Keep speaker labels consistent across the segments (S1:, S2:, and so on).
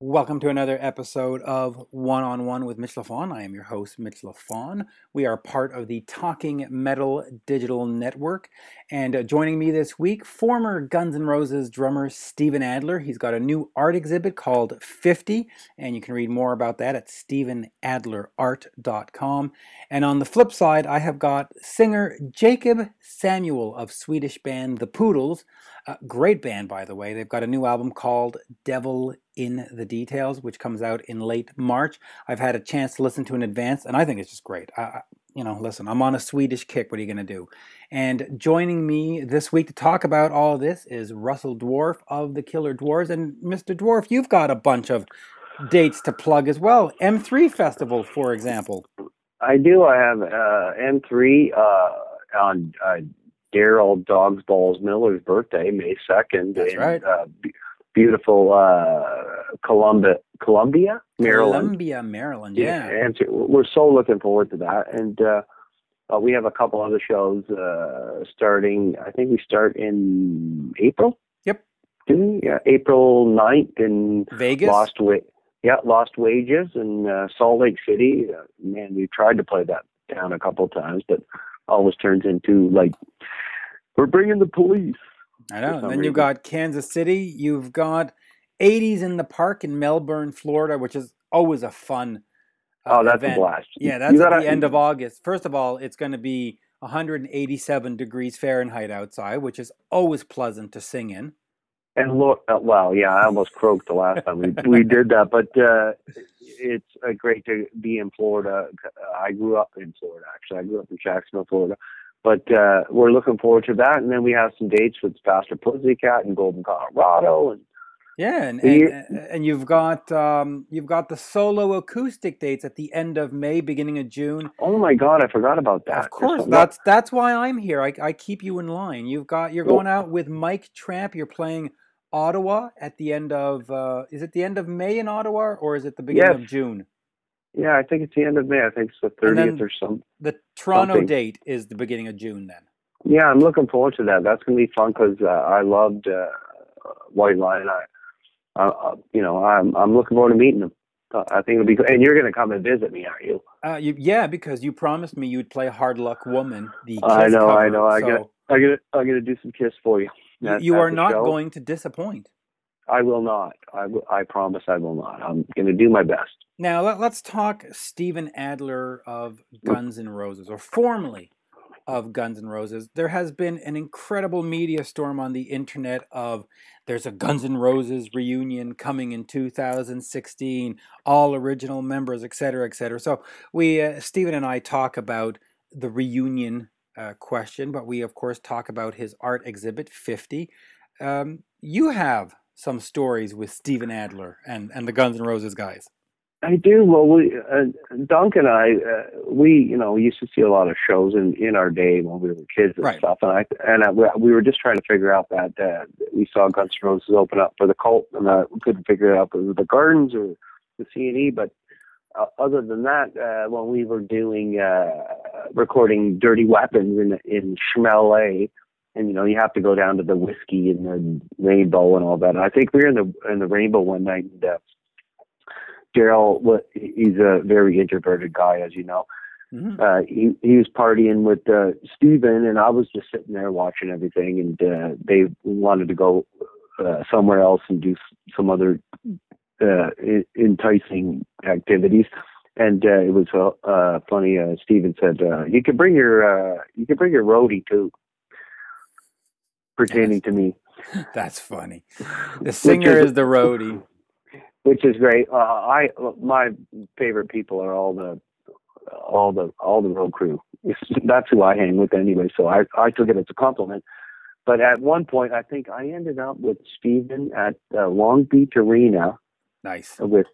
S1: Welcome to another episode of One on One with Mitch Lafon. I am your host, Mitch Lafon. We are part of the Talking Metal Digital Network. And joining me this week, former Guns N' Roses drummer Steven Adler. He's got a new art exhibit called 50, and you can read more about that at stevenadlerart.com. And on the flip side, I have got singer Jakob Samuel of Swedish band The Poodles. Great band, by the way. They've got a new album called Devil in the Details, which comes out in late March. I've had a chance to listen to in advance, and I think it's just great. Listen, I'm on a Swedish kick. What are you going to do? And joining me this week to talk about all of this is Russell Dwarf of the Killer Dwarfs. And Mr. Dwarf, you've got a bunch of dates to plug as well. M3 Festival, for example.
S2: I do. I have M3 on Daryl Dogs Balls Miller's birthday, May 2nd.
S1: That's right.
S2: Beautiful Columbia, Maryland.
S1: Columbia, Maryland, yeah.
S2: And we're so looking forward to that. And we have a couple other shows starting. I think we start in April.
S1: Yep.
S2: Yeah, April 9th in
S1: Vegas.
S2: Lost Wages in Salt Lake City. Man, we tried to play that down a couple times, but always turns into like, we're bringing the police.
S1: I know. And then you've got Kansas City. You've got 80s in the Park in Melbourne, Florida, which is always a fun
S2: that's
S1: event.
S2: A blast.
S1: Yeah, that's at the end of August. First of all, it's going to be 187 degrees Fahrenheit outside, which is always pleasant to sing in.
S2: And look, I almost croaked the last time we did that, but it's great to be in Florida. I grew up in Florida, actually. I grew up in Jacksonville, Florida. But we're looking forward to that, and then we have some dates with Pastor Pussycat in Golden, Colorado, and
S1: and you've got the solo acoustic dates at the end of May, beginning of June.
S2: Oh my God, I forgot about that.
S1: Of course, that's why I'm here. I keep you in line. You're going out with Mike Tramp. You're playing Ottawa at the end of is it the end of May in Ottawa, or is it the beginning of June?
S2: Yeah, I think it's the end of May. I think it's the 30th or something.
S1: The Toronto date is the beginning of June then.
S2: Yeah, I'm looking forward to that. That's going to be fun because I loved White Lion. I'm looking forward to meeting them. I think it'll be good. And you're going to come and visit me, aren't you?
S1: Yeah, because you promised me you'd play Hard Luck Woman, the Kiss
S2: I know.
S1: cover,
S2: I'm going to do some Kiss for you.
S1: You are not going to disappoint.
S2: I will not. I promise I will not. I'm going to do my best.
S1: Now, let's talk Steven Adler of Guns N' Roses, or formerly of Guns N' Roses. There has been an incredible media storm on the internet of there's a Guns N' Roses reunion coming in 2016, all original members, etc., etc. So Steven and I talk about the reunion question, but we, of course, talk about his art exhibit, 50. You have some stories with Steven Adler and the Guns N' Roses guys.
S2: I do. Well, Dunk and I, we used to see a lot of shows in our day when we were kids and stuff. And we were just trying to figure out that we saw Guns N' Roses open up for the Cult, and we couldn't figure it out if it was the Gardens or the C&E. But other than that, when we were doing recording Dirty Weapons in Schmelet, and you have to go down to the Whiskey and the Rainbow and all that. And I think we were in the Rainbow one night. And, Daryl, he's a very introverted guy, as you know. Mm-hmm. He was partying with Steven, and I was just sitting there watching everything, and they wanted to go somewhere else and do some other enticing activities. And it was funny. Steven said, "You can bring your roadie too," pertaining to me.
S1: That's funny. The singer is the roadie.
S2: Which is great. My favorite people are all the road crew. That's who I hang with anyway. So I took it as a compliment. But at one point, I think I ended up with Steven at Long Beach Arena.
S1: Nice.
S2: With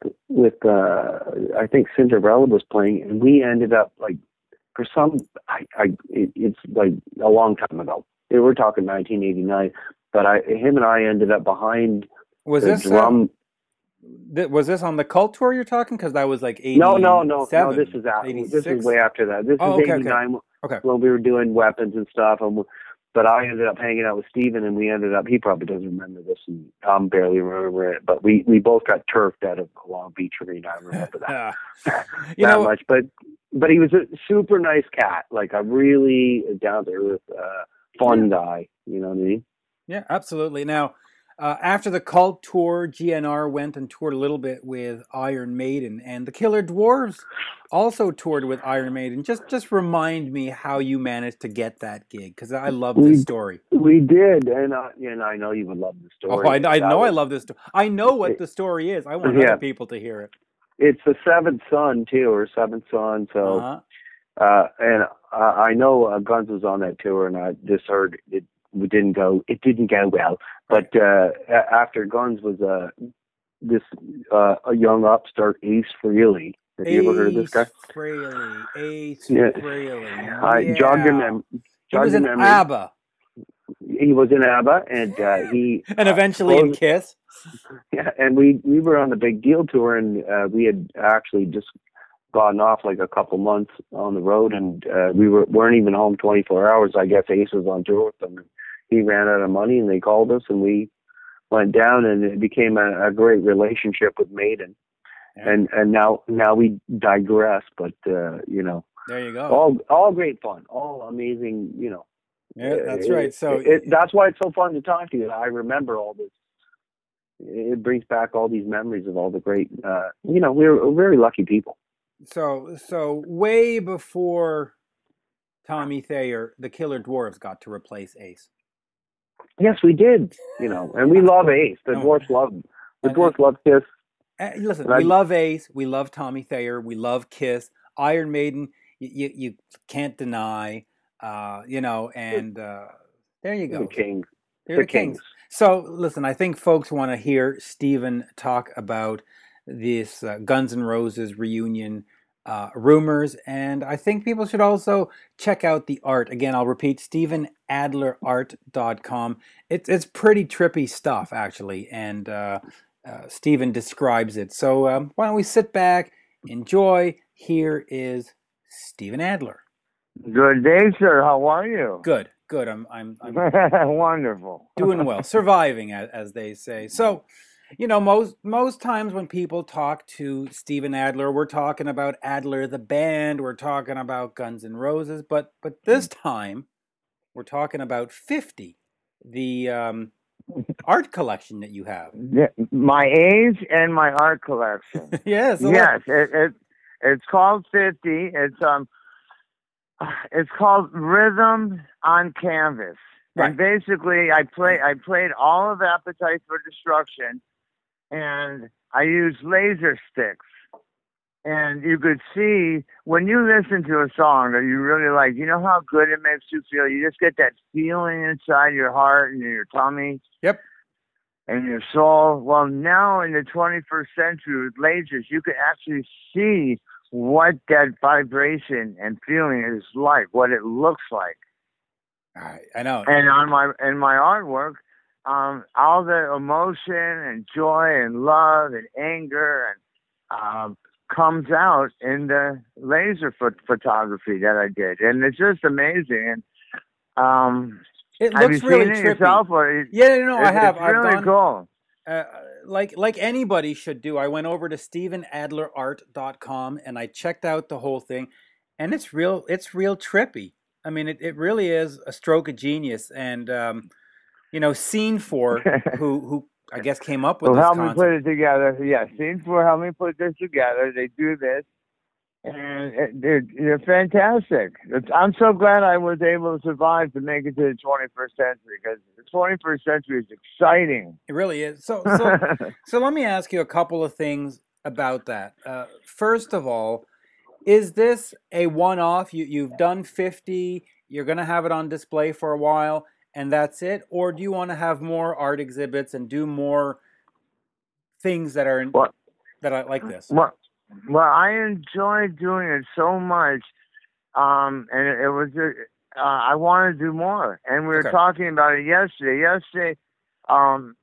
S2: I think Cinderella was playing, and we ended up like for some. It's like a long time ago. We're talking 1989. But him and I ended up behind the drum.
S1: Was this on the Cult tour you're talking? Because that was like 80.
S2: No. This is after. This is way after that. This is 89.
S1: Okay.
S2: When we were doing Weapons and stuff. but I ended up hanging out with Steven, and we ended up, he probably doesn't remember this, and I'm barely remember it, but we both got turfed out of Long Beach Arena. I remember that that much. But he was a super nice cat, like a really down-to-earth, fun guy. You know what I mean?
S1: Yeah, absolutely. Now, after the Cult tour, GNR went and toured a little bit with Iron Maiden, and the Killer Dwarfs also toured with Iron Maiden. Just remind me how you managed to get that gig, because I love this story.
S2: We did, and I know you would love the story.
S1: Oh, I know I love this story. I know what the story is. I want other people to hear it.
S2: It's the Seventh Son too, or Seventh Son. So, and I know Guns was on that tour, and I just heard it didn't go well. But after Guns was this a young upstart, Ace Frehley. Have you ever heard of this guy?
S1: Ace Frehley.
S2: Jog your memory.
S1: He was in ABBA.
S2: He was in ABBA, and he
S1: and eventually in Kiss.
S2: Yeah, and we were on the Big Deal tour, and we had actually just gotten off like a couple months on the road, and we weren't even home 24 hours. I guess Ace was on tour with them. He ran out of money, and they called us, and we went down, and it became a great relationship with Maiden. Yeah. And now we digress, but there
S1: you go.
S2: All great fun, all amazing,
S1: Yeah, that's right. So
S2: that's why it's so fun to talk to you. I remember all this. It brings back all these memories of all the great. We're very lucky people.
S1: So way before Tommy Thayer, the Killer Dwarfs got to replace Ace.
S2: Yes, we did. And we love Ace. The Dwarfs love Kiss.
S1: Listen, we love Ace. We love Tommy Thayer. We love Kiss. Iron Maiden. You can't deny. And there you go.
S2: The Kings.
S1: They're the Kings. So, listen, I think folks want to hear Stephen talk about this Guns N' Roses reunion rumors, and I think people should also check out the art. Again, I'll repeat, StephenAdlerArt.com. It's pretty trippy stuff, actually, and Stephen describes it. So why don't we sit back, enjoy. Here is Stephen Adler.
S3: Good day, sir. How are you?
S1: Good. I'm
S3: wonderful.
S1: Doing well, surviving, as they say. So, most times when people talk to Stephen Adler, we're talking about Adler the band, we're talking about Guns N' Roses, but this time we're talking about 50, the art collection that you have.
S3: My age and my art collection.
S1: Yes.
S3: It's called 50. It's called Rhythm on Canvas. Right. And basically, I played all of Appetite for Destruction, and I used laser sticks. And you could see, when you listen to a song that you really like, you know how good it makes you feel? You just get that feeling inside your heart and your tummy.
S1: Yep.
S3: And your soul. Well, now in the 21st century with lasers, you can actually see what that vibration and feeling is like, what it looks like.
S1: I know.
S3: And on my artwork, all the emotion and joy and love and anger and comes out in the laser photography that I did, and it's just amazing. And
S1: it looks really trippy.
S3: Yourself,
S1: I have.
S3: It's really cool.
S1: Like anybody should do. I went over to StephenAdlerArt.com and I checked out the whole thing, and it's real trippy. I mean, it really is a stroke of genius, and Scene 4, who I guess came up with this
S3: helped
S1: concept.
S3: Me put it together. Yeah, Scene 4 helped me put this together. They do this, and they're fantastic. I'm so glad I was able to survive to make it to the 21st century, because the 21st century is exciting.
S1: It really is. So let me ask you a couple of things about that. First of all, is this a one-off? You've done 50, you're going to have it on display for a while, and that's it? Or do you want to have more art exhibits and do more things that are like this?
S3: Well, I enjoyed doing it so much, and it was I want to do more. And we were talking about it yesterday. As of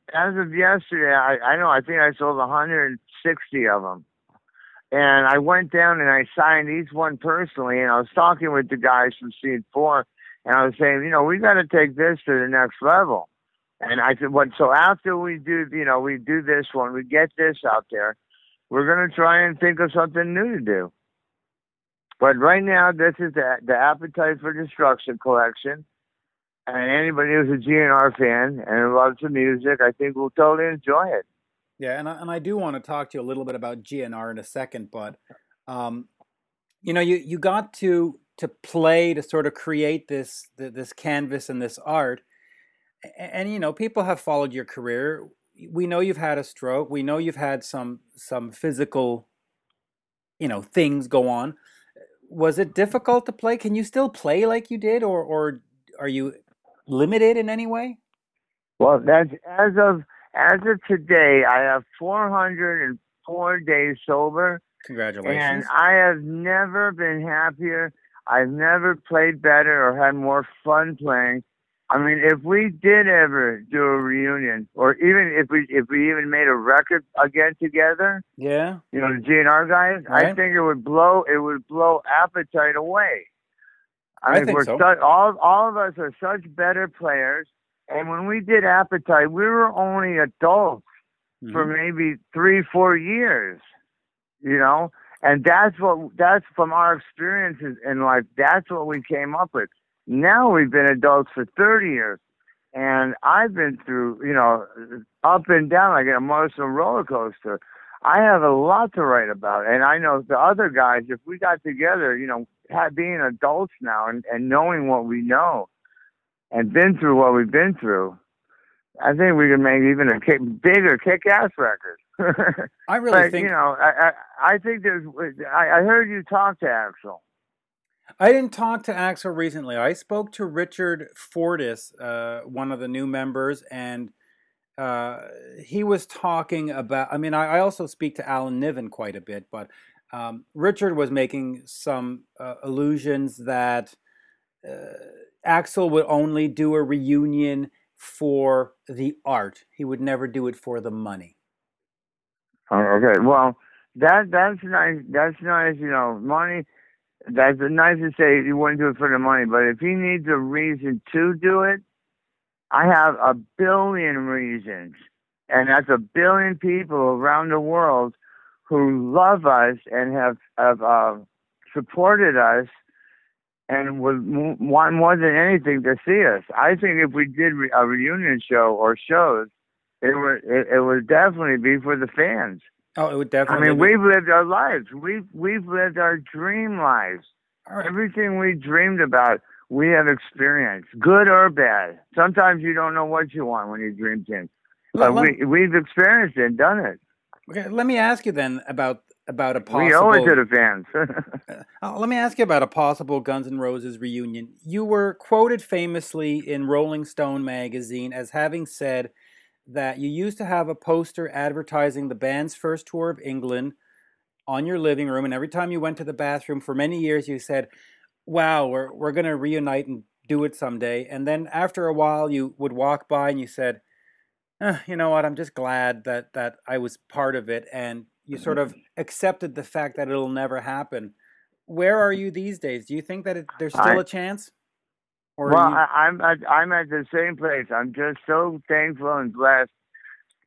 S3: yesterday, I think I sold 160 of them. And I went down and I signed each one personally, and I was talking with the guys from Scene 4, And I was saying, you know, we got to take this to the next level. And I said, what? So after we do, you know, we do this one, we get this out there, we're going to try and think of something new to do. But right now, this is the Appetite for Destruction collection. And anybody who's a GNR fan and loves the music, I think will totally enjoy it.
S1: Yeah, and I do want to talk to you a little bit about GNR in a second, but you know, you got to play, to sort of create this canvas and this art, and you know, people have followed your career. We know you've had a stroke. We know you've had some physical, you know, things go on. Was it difficult to play? Can you still play like you did, or are you limited in any way?
S3: Well, that's as of today, I have 404 days sober.
S1: Congratulations.
S3: And I have never been happier. I've never played better or had more fun playing. I mean, if we did ever do a reunion, or even if we even made a record again together,
S1: yeah,
S3: you know, the GNR guys, right. I think it would blow Appetite away. I think we're so. All of us are such better players. And when we did Appetite, we were only adults for maybe 3-4 years, you know? And that's from our experiences in life. That's what we came up with. Now we've been adults for 30 years. And I've been through, you know, up and down like an emotional roller coaster. I have a lot to write about. And I know the other guys, if we got together, you know, being adults now and knowing what we know, and been through what we've been through, I think we can make even a bigger kick-ass record.
S1: I really think,
S3: you know, I think there's. I heard you talk to Axl.
S1: I didn't talk to Axl recently. I spoke to Richard Fortis, one of the new members, and he was talking about. I mean, I also speak to Alan Niven quite a bit, but Richard was making some allusions that Axl would only do a reunion for the art. He would never do it for the money.
S3: Okay, well, that's nice. That's nice. You know, money. That's nice to say you wouldn't do it for the money. But if he needs a reason to do it, I have a billion reasons, and that's a billion people around the world who love us and have supported us. And would want more than anything to see us. I think if we did a reunion show or shows, it would definitely be for the fans.
S1: Oh, it would definitely.
S3: I mean, we've lived our lives. We've lived our dream lives. Right. Everything we dreamed about, we have experienced, good or bad. Sometimes you don't know what you want when you dream things, but we've experienced it and done it.
S1: Okay, let me ask you then about a possible.
S3: We owe it to the fans.
S1: Let me ask you about a possible Guns N' Roses reunion. You were quoted famously in Rolling Stone magazine as having said that you used to have a poster advertising the band's first tour of England on your living room, and every time you went to the bathroom for many years, you said, "Wow, we're going to reunite and do it someday." And then after a while, you would walk by and you said, "You know what? I'm just glad that I was part of it," and you sort of accepted the fact that it'll never happen. Where are you these days? Do you think that there's still a chance? Or
S3: well, I'm at the same place. I'm just so thankful and blessed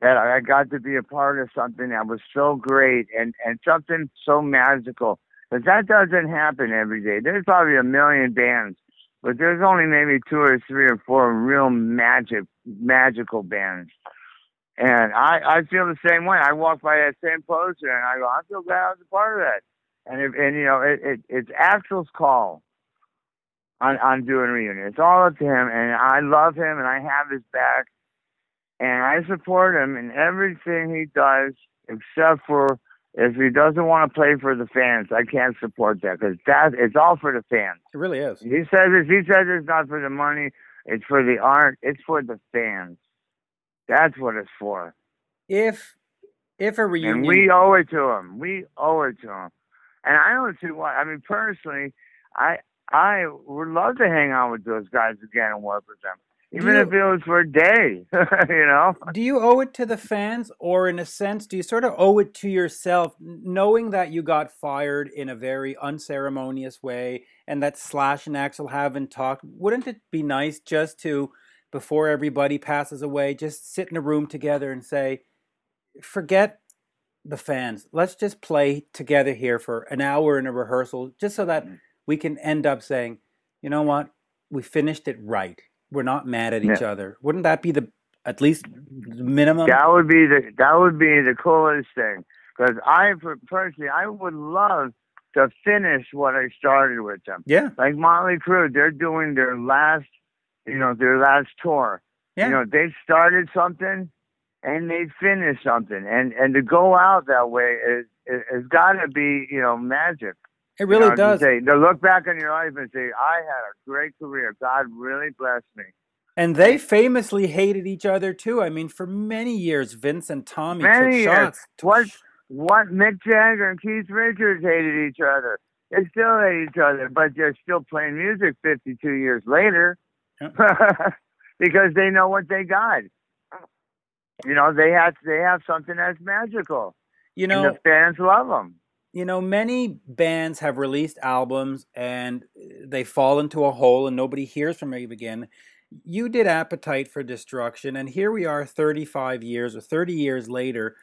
S3: that I got to be a part of something that was so great and something so magical. Because that doesn't happen every day. There's probably a million bands, but there's only maybe 2 or 3 or 4 real magical bands. And I feel the same way. I walk by that same poster and I go, I feel glad I was a part of that. And you know, it's Axl's call on doing a reunion. It's all up to him, and I love him, and I have his back, and I support him in everything he does, except for if he doesn't want to play for the fans. I can't support that because it's all for the fans.
S1: It really is.
S3: He says it's not for the money. It's for the art. It's for the fans. That's what it's for.
S1: If a reunion,
S3: and we owe it to him. We owe it to him. And I don't see why. I mean, personally, I would love to hang out with those guys again and work with them. even if it was for a day, you know?
S1: Do you owe it to the fans, or in a sense, do you sort of owe it to yourself, knowing that you got fired in a very unceremonious way and that Slash and Axl haven't talked? Wouldn't it be nice just to, before everybody passes away, just sit in a room together and say, forget the fans. Let's just play together here for an hour in a rehearsal, just so that we can end up saying, you know what, we finished it right. We're not mad at each other. Wouldn't that be at least the minimum?
S3: That would be the coolest thing. Because personally, I would love to finish what I started with them.
S1: Yeah.
S3: Like Motley Crue, they're doing their last tour.
S1: Yeah.
S3: You know, they started something and they finished something, and to go out that way is got to be, you know, magic.
S1: It really does.
S3: To look back on your life and say, I had a great career. God really blessed me.
S1: And they famously hated each other too. I mean, for many years, Vince and Tommy took shots.
S3: What Mick Jagger and Keith Richards hated each other. They still hate each other, but they're still playing music 52 years later because they know what they got. You know, they have something that's magical.
S1: You know,
S3: and the fans love them.
S1: You know, many bands have released albums and they fall into a hole and nobody hears from them again. You did Appetite for Destruction, and here we are 35 years or 30 years later,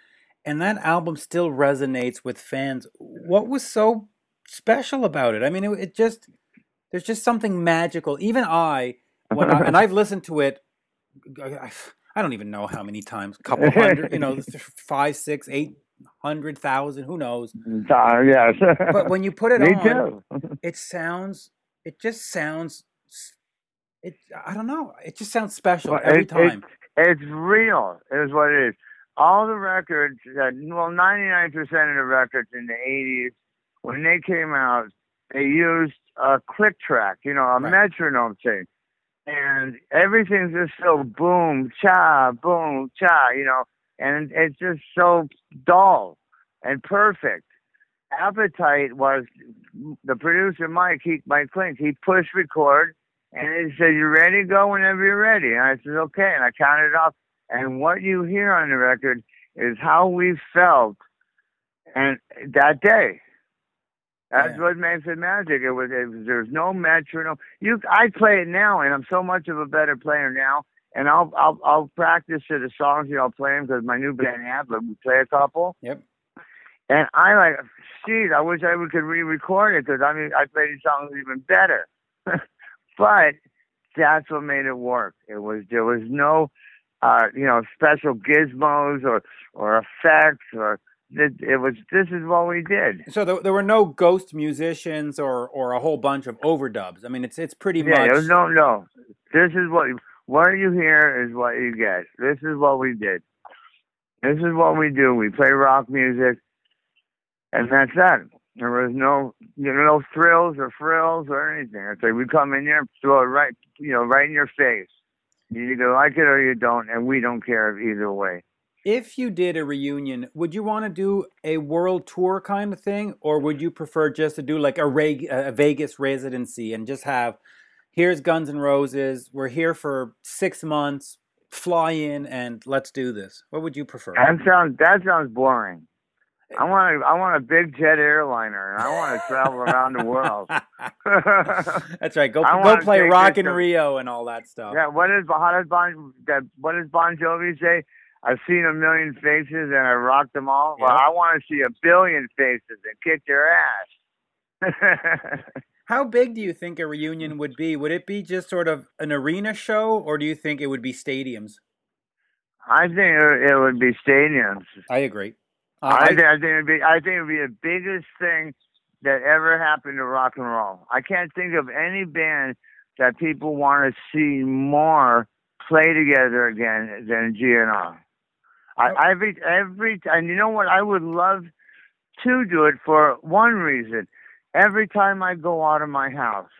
S1: and that album still resonates with fans. What was so special about it? I mean, there's just something magical. Even and I've listened to it, I don't even know how many times, a couple hundred, you know, 5, 6, 800,000, who knows?
S3: Yes.
S1: But when you put it on,
S3: too.
S1: I don't know. It just sounds special every time.
S3: It's real, is what it is. All the records, 99% of the records in the 80s, when they came out, they used a click track, you know, a metronome thing. And everything's just so boom, cha, you know, and it's just so dull and perfect. Appetite was the producer, Mike Klink, he pushed record, and he said, "You ready? Go whenever you're ready." And I said, "Okay." And I counted it off. And what you hear on the record is how we felt and that day. That's what makes it magic. There's no metronome. I play it now, and I'm so much of a better player now. And I'll practice to the songs, you know, I'll play them because my new band Adler, we play a couple.
S1: Yep.
S3: And I wish I could re-record it because I play these songs even better. But that's what made it work. There was no, special gizmos or effects or. This is what we did.
S1: So there were no ghost musicians or a whole bunch of overdubs. I mean, it's pretty much.
S3: No. This is what you hear is what you get. This is what we did. This is what we do. We play rock music, and that's that. There was no thrills or frills or anything. It's like we come in here and throw it right in your face. You either like it or you don't, and we don't care either way.
S1: If you did a reunion, would you want to do a world tour kind of thing, or would you prefer just to do like a Vegas residency and just have, here's Guns N' Roses, we're here for 6 months, fly in and let's do this? What would you prefer?
S3: That sounds boring. I want a big jet airliner, and I want to travel around the world.
S1: That's right. Go play Rock in Rio and all that stuff.
S3: Yeah. What does Bon Jovi say? I've seen a million faces and I rocked them all. Yep. Well, I want to see a billion faces and kick their ass.
S1: How big do you think a reunion would be? Would it be just sort of an arena show, or do you think it would be stadiums?
S3: I think it would be stadiums.
S1: I agree.
S3: I think it would be the biggest thing that ever happened to rock and roll. I can't think of any band that people want to see more play together again than GNR. And you know what? I would love to do it for one reason. Every time I go out of my house,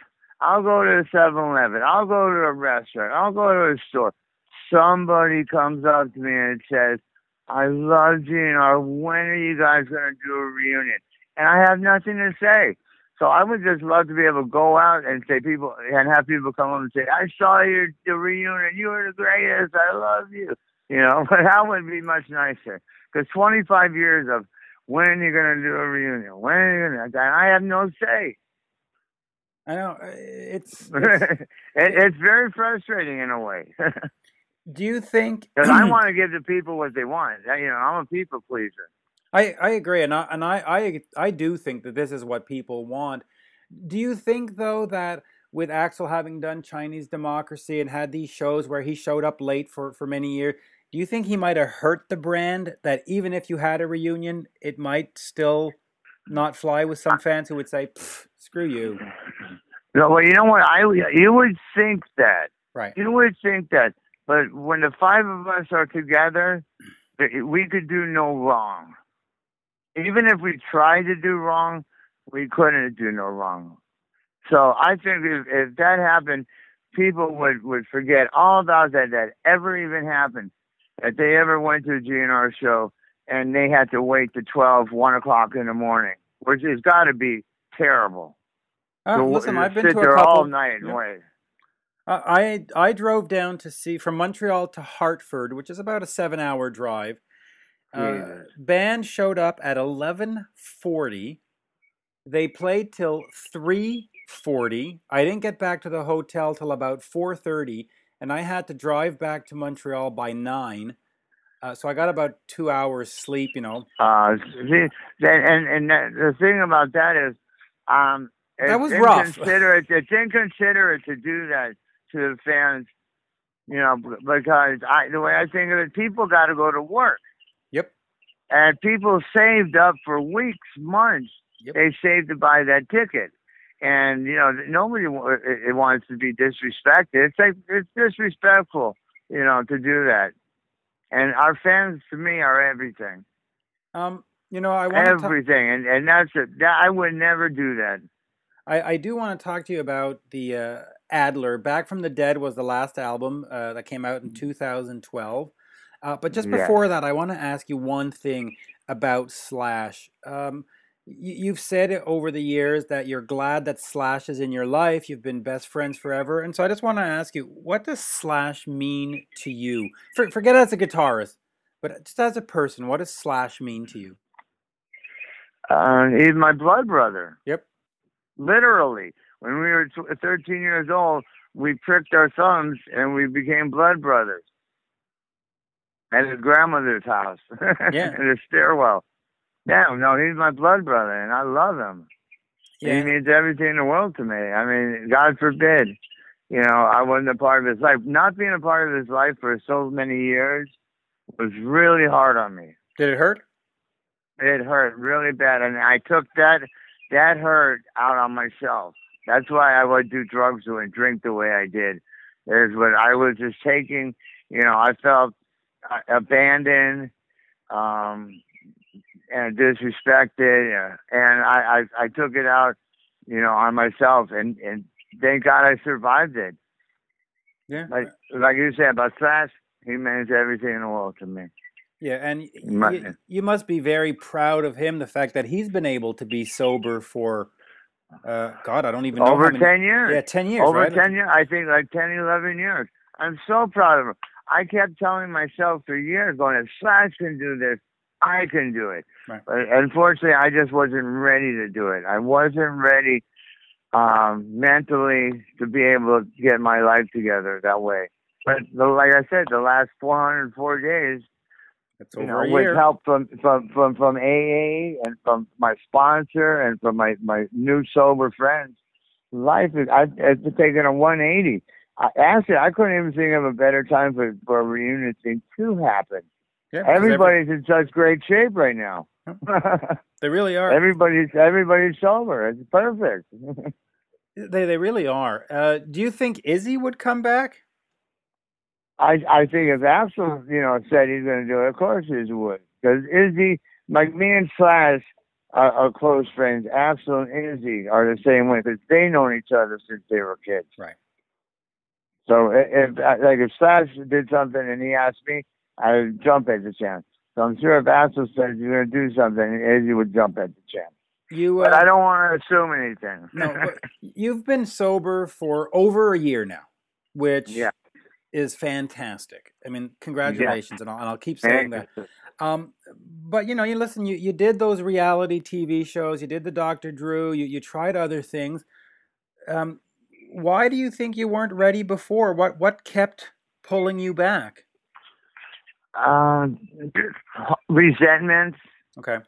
S3: I'll go to the 7-Eleven, I'll go to a restaurant, I'll go to a store. Somebody comes up to me and says, "I love GNR. When are you guys going to do a reunion?" And I have nothing to say. So I would just love to be able to go out and have people come up and say, I saw the reunion. You were the greatest. I love you. You know, but that would be much nicer. Because 25 years of when are you going to do a reunion? When are you going to? I have no say.
S1: I know. It's
S3: very frustrating in a way.
S1: Do you think?
S3: Because I want to give the people what they want. You know, I'm a people pleaser.
S1: I agree, and I do think that this is what people want. Do you think, though, that with Axl having done Chinese Democracy and had these shows where he showed up late for many years, do you think he might have hurt the brand, that even if you had a reunion, it might still not fly with some fans who would say, screw you?
S3: No, well, you know what? You would think that.
S1: Right.
S3: You would think that. But when the five of us are together, we could do no wrong. Even if we tried to do wrong, we couldn't do no wrong. So I think if that happened, people would forget all about that ever even happened, that they ever went to a GNR show and they had to wait to 1 o'clock in the morning, which has got to be terrible.
S1: Listen, I've been to a
S3: there
S1: couple,
S3: all night and wait.
S1: I drove down to see, from Montreal to Hartford, which is about a 7-hour drive. Band showed up at 11:40. They played till 3:40. I didn't get back to the hotel till about 4:30, and I had to drive back to Montreal by 9. So I got about 2 hours sleep, you know.
S3: The thing about that is,
S1: that was rough.
S3: It's inconsiderate to do that to the fans, you know, because the way I think of it, people got to go to work.
S1: Yep.
S3: And people saved up for weeks, months.
S1: Yep.
S3: They saved to buy that ticket. And, you know, nobody wants to be disrespected. It's disrespectful, you know, to do that. And our fans, to me, are everything.
S1: You know, I want
S3: everything. And that's it. I would never do that.
S1: I do want to talk to you about the Adler. Back from the Dead was the last album that came out in 2012. But just before that, I want to ask you one thing about Slash. You've said over the years that you're glad that Slash is in your life. You've been best friends forever. And so I just want to ask you, what does Slash mean to you? Forget as a guitarist, but just as a person, what does Slash mean to you?
S3: He's my blood brother.
S1: Yep.
S3: Literally. When we were 13 years old, we pricked our thumbs and we became blood brothers. At his grandmother's house.
S1: Yeah.
S3: In the stairwell. Yeah, no, he's my blood brother, and I love him. Yeah. He means everything in the world to me. I mean, God forbid, you know, I wasn't a part of his life. Not being a part of his life for so many years was really hard on me.
S1: Did it hurt?
S3: It hurt really bad, and I took that hurt out on myself. That's why I would do drugs and drink the way I did. Is when I was just taking, you know, I felt abandoned, and disrespected, and I took it out, you know, on myself, and thank God I survived it.
S1: Yeah.
S3: Like you said about Slash, he means everything in the world to me.
S1: Yeah, and you must be very proud of him, the fact that he's been able to be sober for, God, I don't even know.
S3: Over 10 years.
S1: Yeah, 10 years,
S3: Over
S1: right?
S3: 10 years. I think like 10, 11 years. I'm so proud of him. I kept telling myself for years, going, if Slash can do this, I can do it.
S1: Right.
S3: But unfortunately, I just wasn't ready to do it. I wasn't ready mentally to be able to get my life together that way. But like I said, the last 404 days,
S1: that's over a year.
S3: With help from AA and from my sponsor and from my new sober friends, life it's taken a 180. Actually, I couldn't even think of a better time for a reunion thing to happen. Yeah, everybody's in such great shape right now.
S1: They really are.
S3: Everybody's sober. It's perfect.
S1: They really are. Do you think Izzy would come back?
S3: I think if Axl, you know, said he's going to do it, of course Izzy would. Because Izzy, like me and Slash are close friends. Axl and Izzy are the same way because they known each other since they were kids.
S1: Right.
S3: So if Slash did something and he asked me, I would jump at the chance. So I'm sure if Axl says you're going to do something, Izzy would jump at the chance. But I don't want to assume anything.
S1: No, but you've been sober for over a year now, which is fantastic. I mean, congratulations, and I'll keep saying that. But you listen, you did those reality TV shows, you did the Dr. Drew, you tried other things. Why do you think you weren't ready before? What kept pulling you back?
S3: Resentments.
S1: Okay.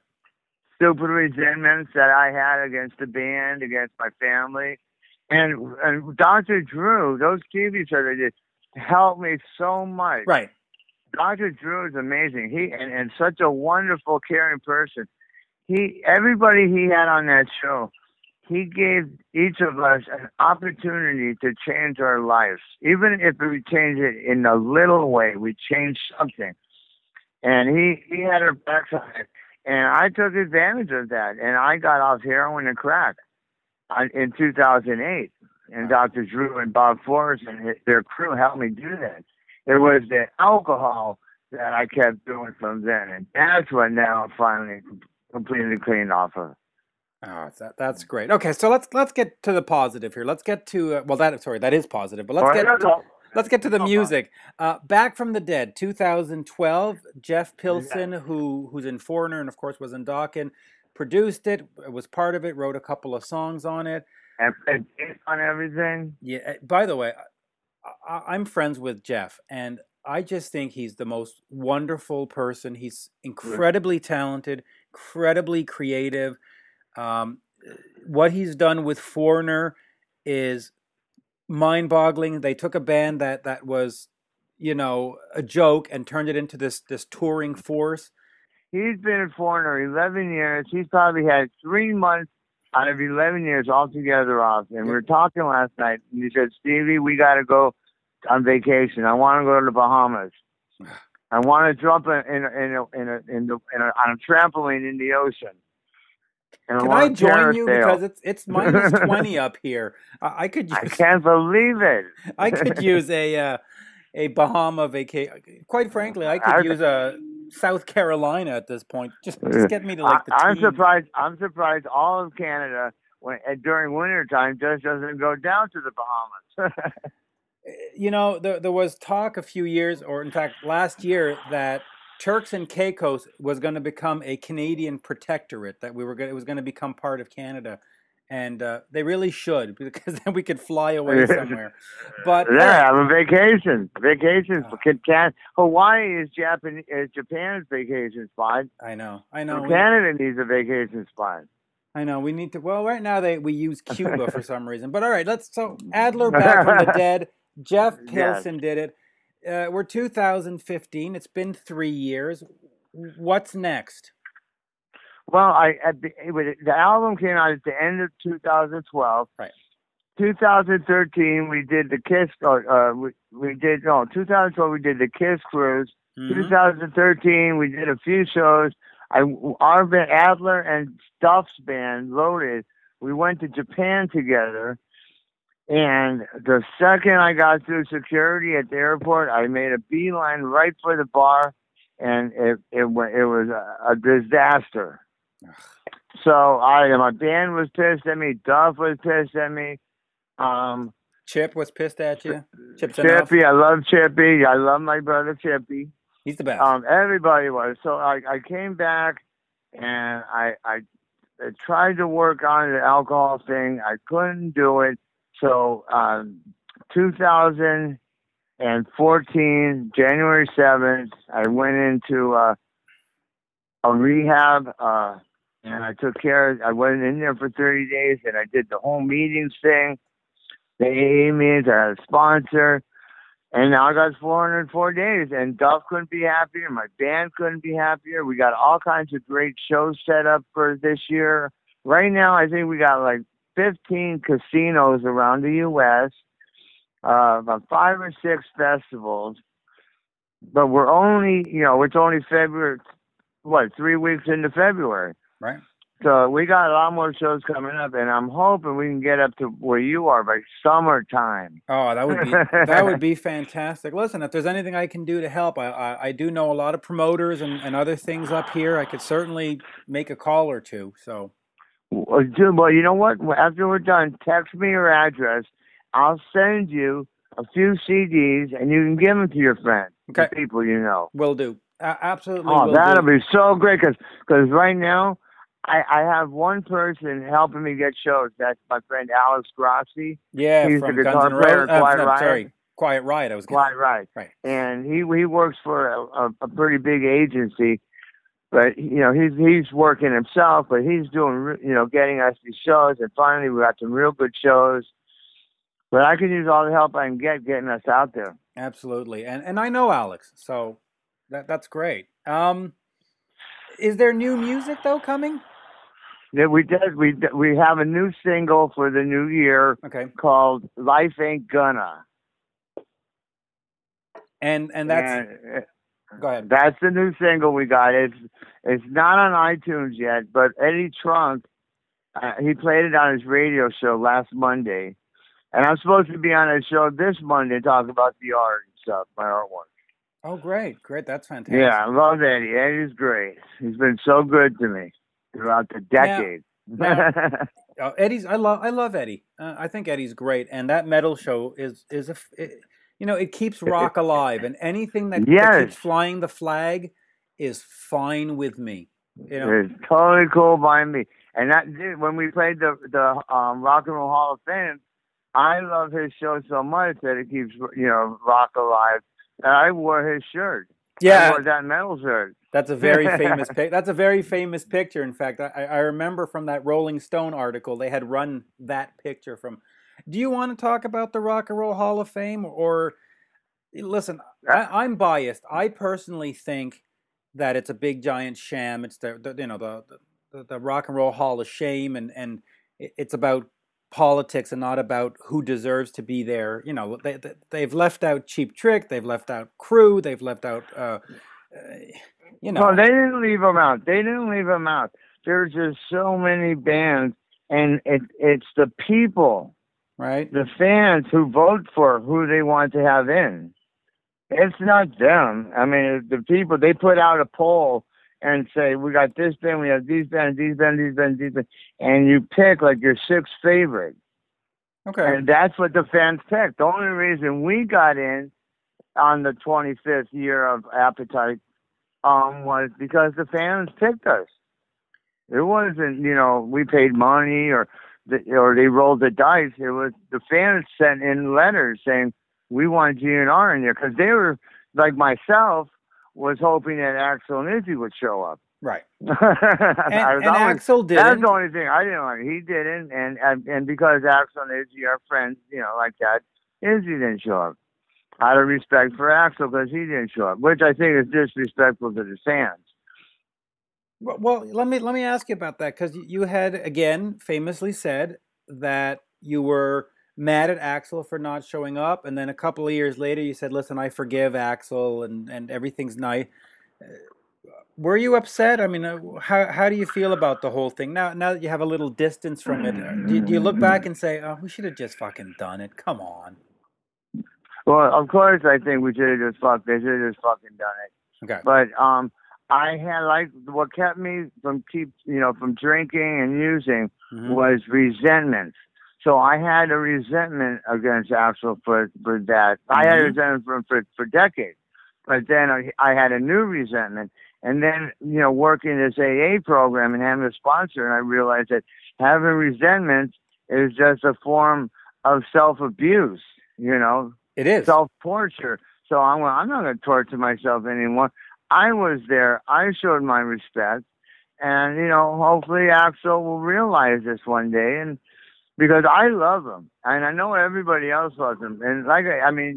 S3: Stupid resentments that I had against the band, against my family. And Dr. Drew, those TV shows they did helped me so much.
S1: Right.
S3: Dr. Drew is amazing. He and such a wonderful, caring person. Everybody he had on that show, he gave each of us an opportunity to change our lives. Even if we change it in a little way, we change something. And he had our backs on it. And I took advantage of that. And I got off heroin and crack in 2008. And Dr. Drew and Bob Forrest and their crew helped me do that. It was the alcohol that I kept doing from then. And that's what now I'm finally completely cleaned off of.
S1: Oh, that's great. Okay, so let's get to the positive here. Let's get to that is positive, but let's get to the music. Back from the Dead, 2012. Jeff Pilson, who's in Foreigner and of course was in Dokken, produced it. Was part of it. Wrote a couple of songs on it.
S3: And on everything.
S1: Yeah. By the way, I'm friends with Jeff, and I just think he's the most wonderful person. He's incredibly talented, incredibly creative. What he's done with Foreigner is mind-boggling. They took a band that was, a joke and turned it into this touring force.
S3: He's been in Foreigner 11 years. He's probably had 3 months out of 11 years altogether off. And we were talking last night, and he said, "Stevie, we got to go on vacation. I want to go to the Bahamas. I want to jump on a trampoline in the ocean." And
S1: Can I join you? Because it's minus 20 up here. I
S3: can't believe it.
S1: I could use a Bahama vacation. Quite frankly, I could use a South Carolina at this point. Just get me to the team.
S3: I'm surprised all of Canada during winter time just doesn't go down to the Bahamas.
S1: There was talk a few years, or in fact last year, that Turks and Caicos was going to become a Canadian protectorate, that it was going to become part of Canada, and they really should, because then we could fly away somewhere. But
S3: have a vacation. Vacations. Hawaii is Japan's vacation spot.
S1: I know.
S3: So Canada needs a vacation spot.
S1: I know. We need to. Well, right now we use Cuba for some reason. But all right, so Adler, Back from the Dead. Jeff Pilson did it. We're 2015. It's been 3 years. What's next?
S3: Well, the album came out at the end of 2012.
S1: Right.
S3: 2013 we did the Kiss. 2012 we did the Kiss cruise. Mm-hmm. 2013 we did a few shows. Our band, Adler and Duff's band, Loaded, we went to Japan together. And the second I got through security at the airport, I made a beeline right for the bar, and it was a disaster. So my band was pissed at me. Duff was pissed at me.
S1: Chip was pissed at you.
S3: Chippy, I love Chippy. I love my brother Chippy.
S1: He's the best.
S3: Everybody was. So I came back, and I tried to work on the alcohol thing. I couldn't do it. So 2014, January 7th, I went into a rehab, and I took care. I went in there for 30 days, and I did the whole meetings thing, the AA meetings. I had a sponsor, and now I got 404 days, and Duff couldn't be happier. My band couldn't be happier. We got all kinds of great shows set up for this year. Right now, I think we got like 15 casinos around the U.S., about 5 or 6 festivals, but we're only, it's only February, 3 weeks into February.
S1: Right.
S3: So we got a lot more shows coming up, and I'm hoping we can get up to where you are by summertime.
S1: Oh, that would be fantastic. Listen, if there's anything I can do to help, I do know a lot of promoters and other things up here. I could certainly make a call or two, so...
S3: Well, you know what? After we're done, text me your address. I'll send you a few CDs, and you can give them to your friends, the people you know.
S1: Will do. Absolutely.
S3: Oh, that'll be so great because right now I have one person helping me get shows. That's my friend Alex Grassi.
S1: Yeah,
S3: he's
S1: from
S3: the guitar player.
S1: Quiet Riot.
S3: Quiet Riot.
S1: Right.
S3: And he works for a pretty big agency, but he's working himself, but he's doing getting us these shows, and finally we got some real good shows. But I can use all the help I can get getting us out there.
S1: Absolutely, and I know Alex, so that's great. Is there new music though coming?
S3: Yeah, we have a new single for the new year. Called "Life Ain't Gonna."
S1: And that's go ahead.
S3: That's the new single we got. It's not on iTunes yet, but Eddie Trunk he played it on his radio show last Monday. And I'm supposed to be on a show this Monday to talk about the art and stuff, my artwork.
S1: Oh, great. That's fantastic.
S3: Yeah, I love Eddie. Eddie's great. He's been so good to me throughout the decade.
S1: Eddie's, I love Eddie. I think Eddie's great. And that metal show it keeps rock alive. And anything that keeps flying the flag is fine with me.
S3: It's totally cool by me. And when we played the Rock and Roll Hall of Fame, I love his show so much that it keeps, rock alive. And I wore his shirt.
S1: Yeah,
S3: I wore that metal shirt.
S1: That's a very famous That's a very famous picture. In fact, I remember from that Rolling Stone article, they had run that picture from. Do you want to talk about the Rock and Roll Hall of Fame, or listen? I'm biased. I personally think that it's a big giant sham. It's the Rock and Roll Hall of Shame, and it's about politics and not about who deserves to be there. They've left out Cheap Trick, they've left out Crew, they've left out
S3: No, they didn't leave them out. There's just so many bands, and it's the people,
S1: right?
S3: The fans who vote for who they want to have in. It's not them. I mean, the people, they put out a poll and say, we got this band, we have these bands, and you pick like your sixth favorite.
S1: Okay.
S3: And that's what the fans picked. The only reason we got in on the 25th year of Appetite was because the fans picked us. It wasn't, we paid money or they rolled the dice. It was the fans sent in letters saying, we want GNR in there, because they were, like myself, was hoping that Axl and Izzy would show up.
S1: Right. and Axl didn't.
S3: That's the only thing I didn't want. He didn't, and because Axl and Izzy are friends, like that, Izzy didn't show up. Out of respect for Axl, because he didn't show up, which I think is disrespectful to the fans.
S1: Well, let me ask you about that, because you had, again, famously said that you were mad at Axl for not showing up, and then a couple of years later you said, listen, I forgive Axl and everything's nice. Were you upset? I mean, how do you feel about the whole thing now that you have a little distance from it? Do you look back and say, oh, we should have just fucking done it? Come on.
S3: Well, of course I think we should have just fucking done it.
S1: Okay.
S3: But I had, what kept me from from drinking and using was resentment. So I had a resentment against Axl for that. I had a resentment for decades. But then I had a new resentment. And then, working this AA program and having a sponsor, and I realized that having resentment is just a form of self-abuse,
S1: It is.
S3: Self-torture. So I'm not going to torture myself anymore. I was there. I showed my respect. And, hopefully Axl will realize this one day. And because I love him, and I know everybody else loves him. And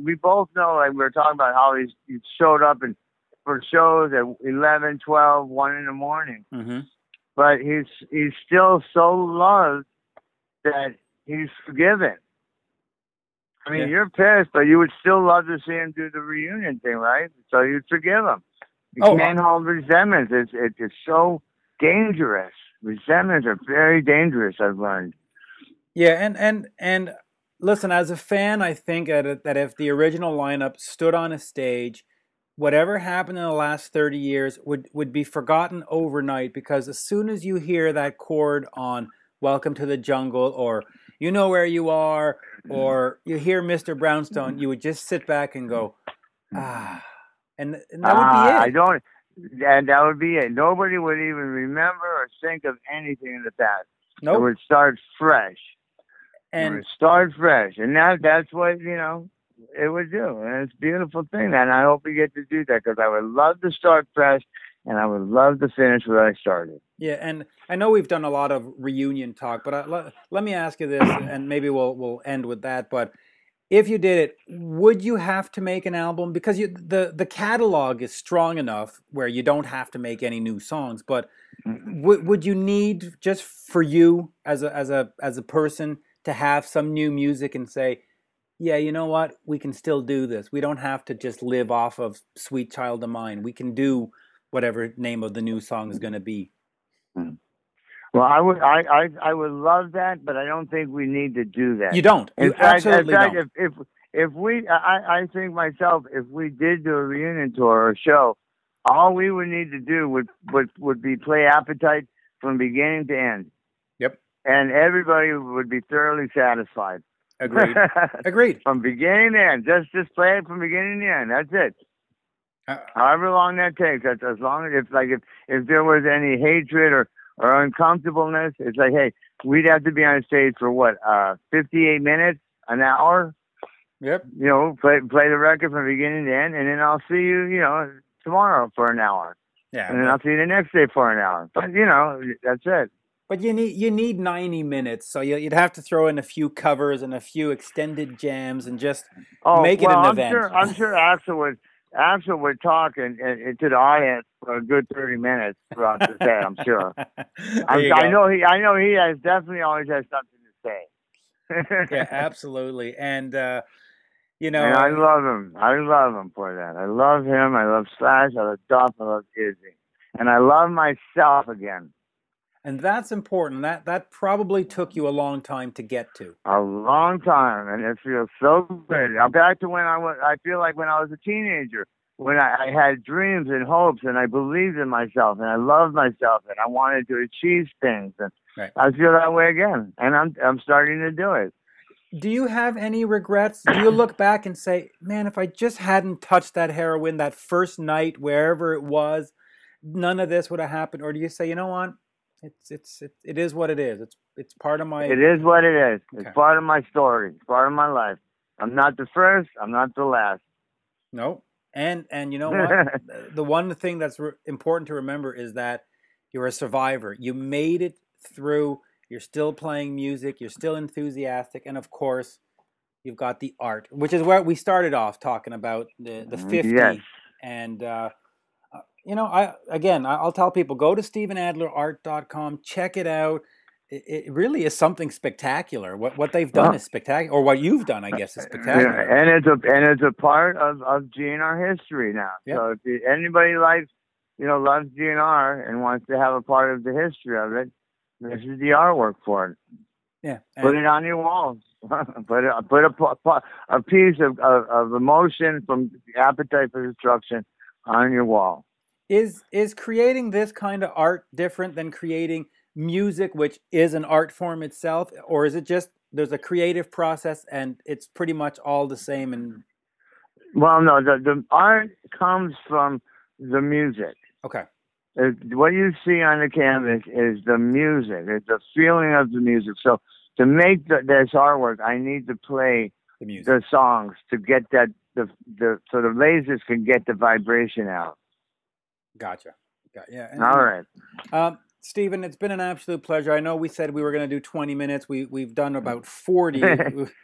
S3: we both know, we were talking about how he showed up for shows at 11, 12, 1 in the morning.
S1: Mm-hmm.
S3: But he's still so loved that he's forgiven. I mean, You're pissed, but you would still love to see him do the reunion thing, right? So you'd forgive him. You can't hold resentments. It's so dangerous. Resentments are very dangerous, I've learned.
S1: Yeah, and listen, as a fan, I think that if the original lineup stood on a stage, whatever happened in the last 30 years would be forgotten overnight, because as soon as you hear that chord on Welcome to the Jungle, or You Know Where You Are, or you hear Mr. Brownstone, you would just sit back and go, ah, and that would be it.
S3: And that would be it. Nobody would even remember or think of anything in the past.
S1: Nope.
S3: It would start fresh.
S1: And
S3: it would start fresh. And that's what, it would do. And it's a beautiful thing. And I hope we get to do that, because I would love to start fresh, and I would love to finish where I started.
S1: Yeah, and I know we've done a lot of reunion talk, but let me ask you this, and maybe we'll end with that. But if you did it, would you have to make an album? Because the catalog is strong enough where you don't have to make any new songs. But would you need, just for you as a person, to have some new music and say, yeah, you know what, we can still do this. We don't have to just live off of Sweet Child of Mine. We can do whatever name of the new song is going to be.
S3: Well, I would love that, but I don't think we need to do that.
S1: You don't. You absolutely don't.
S3: I think myself, if we did do a reunion tour or a show, all we would need to do would be play Appetite from beginning to end.
S1: Yep.
S3: And everybody would be thoroughly satisfied.
S1: Agreed. Agreed.
S3: From beginning to end, just play it from beginning to end. That's it. However long that takes. That's as long as if there was any hatred or uncomfortableness, it's like, hey, we'd have to be on stage for 58 minutes, an hour.
S1: Yep.
S3: Play the record from beginning to end, and then I'll see you, tomorrow for an hour.
S1: Yeah.
S3: And then I'll see you the next day for an hour. But that's it.
S1: But you need 90 minutes, so you'd have to throw in a few covers and a few extended jams and just make it an event.
S3: I'm sure Axel would talk to the audience for a good 30 minutes throughout the set. I'm sure. I know he has definitely always has something to say.
S1: Yeah, absolutely, and
S3: and I love him. I love him for that. I love him. I love Slash. I love Duff. I love Izzy, and I love myself again.
S1: And that's important. That probably took you a long time to get to.
S3: A long time, and it feels so good. I'm back to I feel like when I was a teenager, when I had dreams and hopes, and I believed in myself, and I loved myself, and I wanted to achieve things. And
S1: right.
S3: I feel that way again, and I'm starting to do it.
S1: Do you have any regrets? Do you look back and say, man, if I just hadn't touched that heroin that first night, wherever it was, none of this would have happened? Or do you say, you know what? It is what it is. It's part of my.
S3: It is what it is.
S1: Okay.
S3: It's part of my story. It's part of my life. I'm not the first. I'm not the last.
S1: No, and you know what? The one thing that's important to remember is that you're a survivor. You made it through. You're still playing music. You're still enthusiastic, and of course, you've got the art, which is where we started off talking about the 50.
S3: Yes.
S1: And I'll tell people, go to StephenAdlerArt.com, check it out. It really is something spectacular. What they've done is spectacular, or what you've done, I guess, is spectacular.
S3: Yeah, and it's a part of GNR history now. Yep. So if anybody loves GNR and wants to have a part of the history of it, this is the artwork for it.
S1: Yeah,
S3: put it on your walls. put a piece of emotion from Appetite for Destruction on your wall.
S1: Is creating this kind of art different than creating music, which is an art form itself, or is it just there's a creative process and it's pretty much all the same? And
S3: well, no, the art comes from the music.
S1: Okay.
S3: What you see on the canvas is the music. It's the feeling of the music. So to make this artwork, I need to play the songs to get that so the lasers can get the vibration out.
S1: Gotcha. Yeah.
S3: All right.
S1: Stephen, it's been an absolute pleasure. I know we said we were going to do 20 minutes. We've done about 40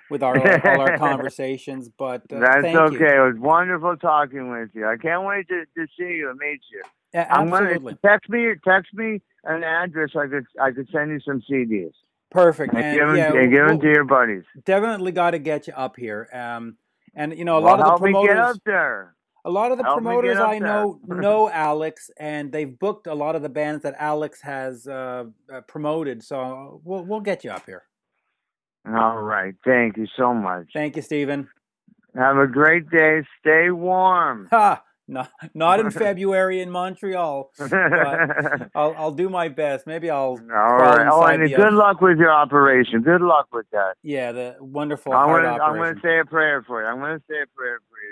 S1: with all our conversations, but
S3: that's
S1: thank
S3: okay.
S1: you.
S3: It was wonderful talking with you. I can't wait to see you and meet you.
S1: Yeah, absolutely.
S3: Text me an address. I could send you some CDs.
S1: Perfect.
S3: And give them to your buddies.
S1: Definitely got to get you up here. And a
S3: lot of the promoters. Help me get up there.
S1: A lot of the promoters I know Alex, and they've booked a lot of the bands that Alex has promoted. So we'll get you up here.
S3: All right. Thank you so much.
S1: Thank you, Stephen.
S3: Have a great day. Stay warm.
S1: Ha! Not in February in Montreal, but I'll do my best. Maybe I'll
S3: All
S1: crawl
S3: right. Oh,
S1: inside
S3: and good luck with your operation. Good luck with that.
S1: Yeah, the wonderful heart operation.
S3: I'm going to say a prayer for you.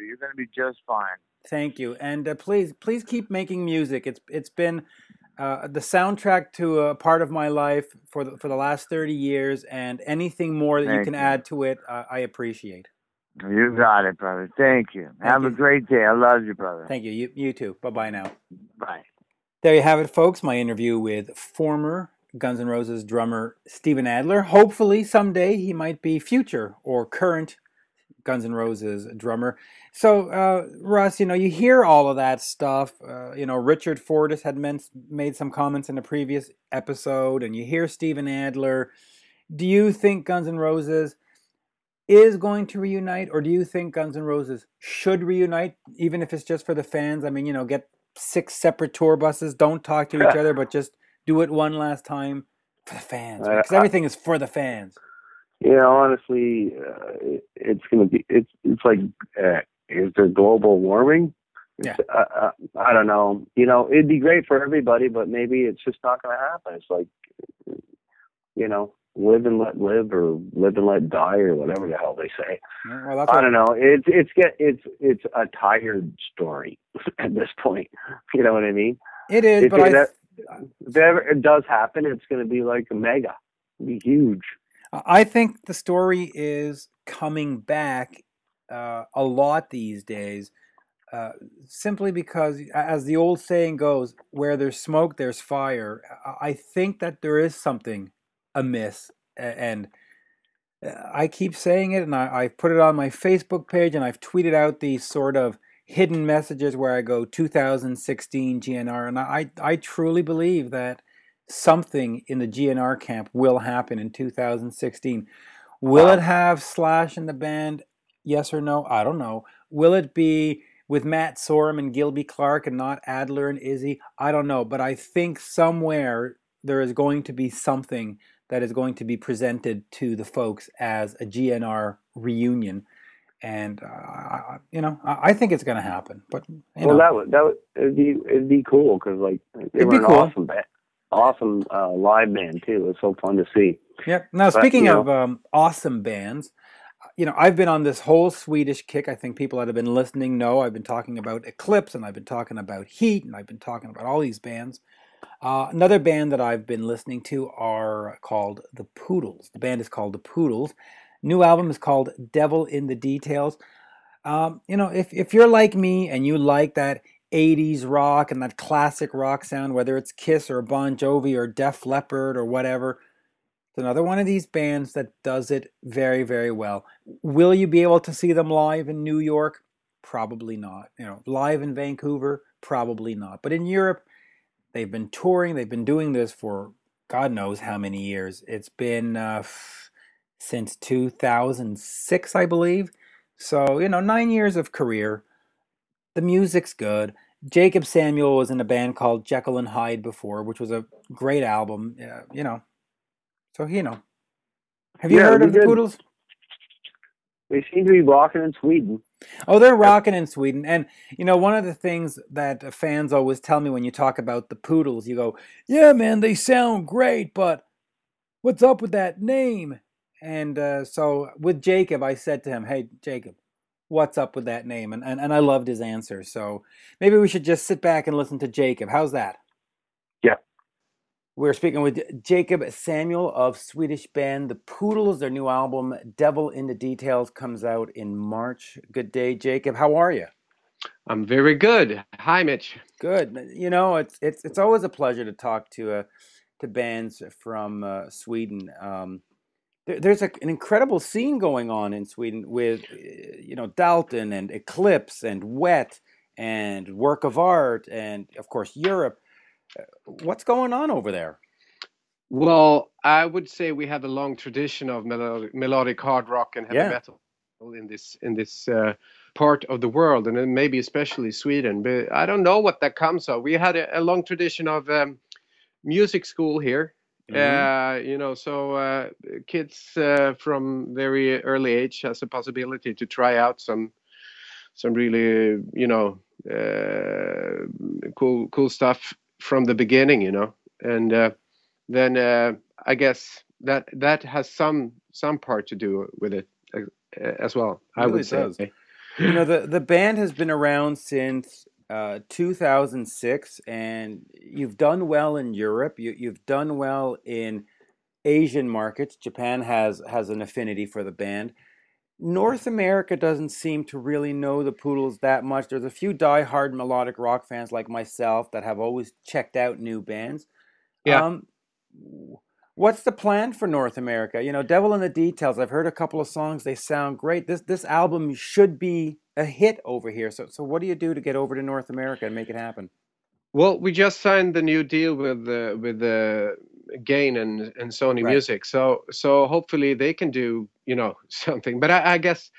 S3: You're going to be just fine.
S1: Thank you, and please keep making music. It's been the soundtrack to a part of my life for the last 30 years, and anything more that you can add to it, I appreciate.
S3: You got it, brother. Thank you. Have a great day. I love you, brother.
S1: Thank you. You too. Bye-bye now.
S3: Bye.
S1: There you have it, folks. My interview with former Guns N' Roses drummer Steven Adler. Hopefully someday he might be future or current Guns N' Roses drummer. So, Russ, you hear all of that stuff. Richard Fortus had made some comments in a previous episode, and you hear Steven Adler. Do you think Guns N' Roses is going to reunite, or do you think Guns N' Roses should reunite, even if it's just for the fans? I mean, get 6 separate tour buses, don't talk to each other, but just do it one last time for the fans, because everything is for the fans.
S2: Honestly, it's going to be, it's like, is there global warming?
S1: Yeah.
S2: I don't know. It'd be great for everybody, but maybe it's just not going to happen. It's like, live and let live, or live and let die, or whatever the hell they say.
S1: Yeah, well,
S2: I don't know. It's a tired story at this point. You know what I mean?
S1: It is, but
S2: if ever it does happen, it's going to be like a mega. It'll be huge.
S1: I think the story is coming back a lot these days, simply because, as the old saying goes, where there's smoke, there's fire. I think that there is something amiss, and I keep saying it, and I've put it on my Facebook page, and I've tweeted out these sort of hidden messages where I go 2016 GNR, and I truly believe that something in the GNR camp will happen in 2016. Will it have Slash in the band? Yes or no? I don't know. Will it be with Matt Sorum and Gilby Clarke and not Adler and Izzy? I don't know. But I think somewhere there is going to be something that is going to be presented to the folks as a GNR reunion. And, I think it's going to happen. But,
S2: it'd be cool, because, like, they were an awesome band. Awesome live band too. It's so fun to see.
S1: Yep. Now, speaking of awesome bands, I've been on this whole Swedish kick. I think people that have been listening know I've been talking about Eclipse, and I've been talking about Heat, and I've been talking about all these bands. Another band that I've been listening to are called the Poodles. The band is called the Poodles. New album is called Devil in the Details. If you're like me and you like that 80s rock and that classic rock sound, whether it's Kiss or Bon Jovi or Def Leppard or whatever, it's another one of these bands that does it very, very well. Will you be able to see them live in New York? Probably not. Live in Vancouver? Probably not. But in Europe, they've been touring. They've been doing this for God knows how many years. It's been since 2006, I believe. So, 9 years of career. The music's good. Jakob Samuel was in a band called Jekyll and Hyde before, which was a great album. So, Have you heard of the Poodles?
S2: They seem to be rocking in Sweden.
S1: Oh, they're rocking in Sweden. And, one of the things that fans always tell me when you talk about the Poodles, you go, yeah, man, they sound great, but what's up with that name? And so with Jakob, I said to him, hey, Jakob, what's up with that name? And I loved his answer. So maybe we should just sit back and listen to Jakob. How's that?
S2: Yeah.
S1: We're speaking with Jakob Samuel of Swedish band The Poodles. Their new album, Devil in the Details, comes out in March. Good day, Jakob. How are you?
S4: I'm very good. Hi, Mitch.
S1: Good. It's always a pleasure to talk to bands from Sweden. There's an incredible scene going on in Sweden with, Dalton and Eclipse and Wet and Work of Art and, of course, Europe. What's going on over there?
S4: Well, I would say we have a long tradition of melodic hard rock and heavy metal in this part of the world, and then maybe especially Sweden. But I don't know what that comes of. We had a long tradition of music school here. So kids from very early age has a possibility to try out some really, cool stuff from the beginning, and then I guess that has some part to do with it as well. I would say.
S1: Does. The band has been around since 2006, and you've done well in Europe. You've done well in Asian markets. Japan has an affinity for the band. North America doesn't seem to really know the Poodles that much. There's a few die-hard melodic rock fans like myself that have always checked out new bands.
S4: Yeah.
S1: What's the plan for North America? Devil in the Details. I've heard a couple of songs. They sound great. This album should be a hit over here. So what do you do to get over to North America and make it happen?
S4: Well, we just signed the new deal with Gain and Sony Music. So hopefully they can do something. But I guess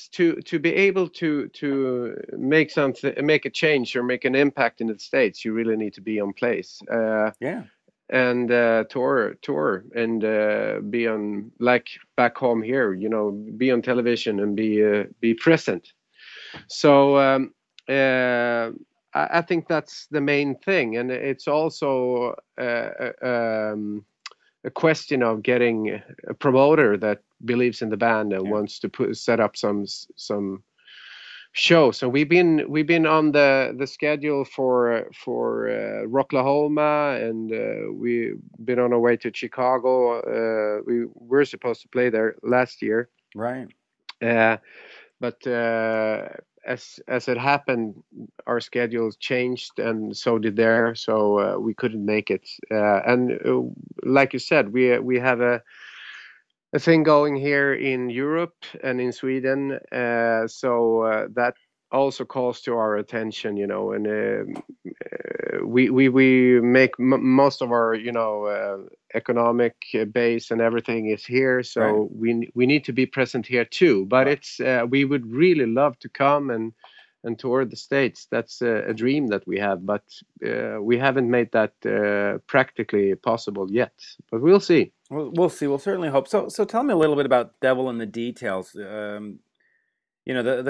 S4: to be able to make a change or make an impact in the States, you really need to be on place. And tour and be on, like back home here, be on television and be present. So I think that's the main thing, and it's also a question of getting a promoter that believes in the band and wants to set up some shows. So we've been on the schedule for Rocklahoma, and we've been on our way to Chicago. We were supposed to play there last year,
S1: right?
S4: But as it happened, our schedules changed, and so did theirs. So we couldn't make it. And like you said, we have a thing going here in Europe and in Sweden. So that also calls to our attention, and we make most of our economic base and everything is here, so we need to be present here too. But it's we would really love to come and tour the States. That's a dream that we have, but we haven't made that practically possible yet, but we'll see.
S1: We'll see. We'll certainly hope. So tell me a little bit about Devil in the Details. The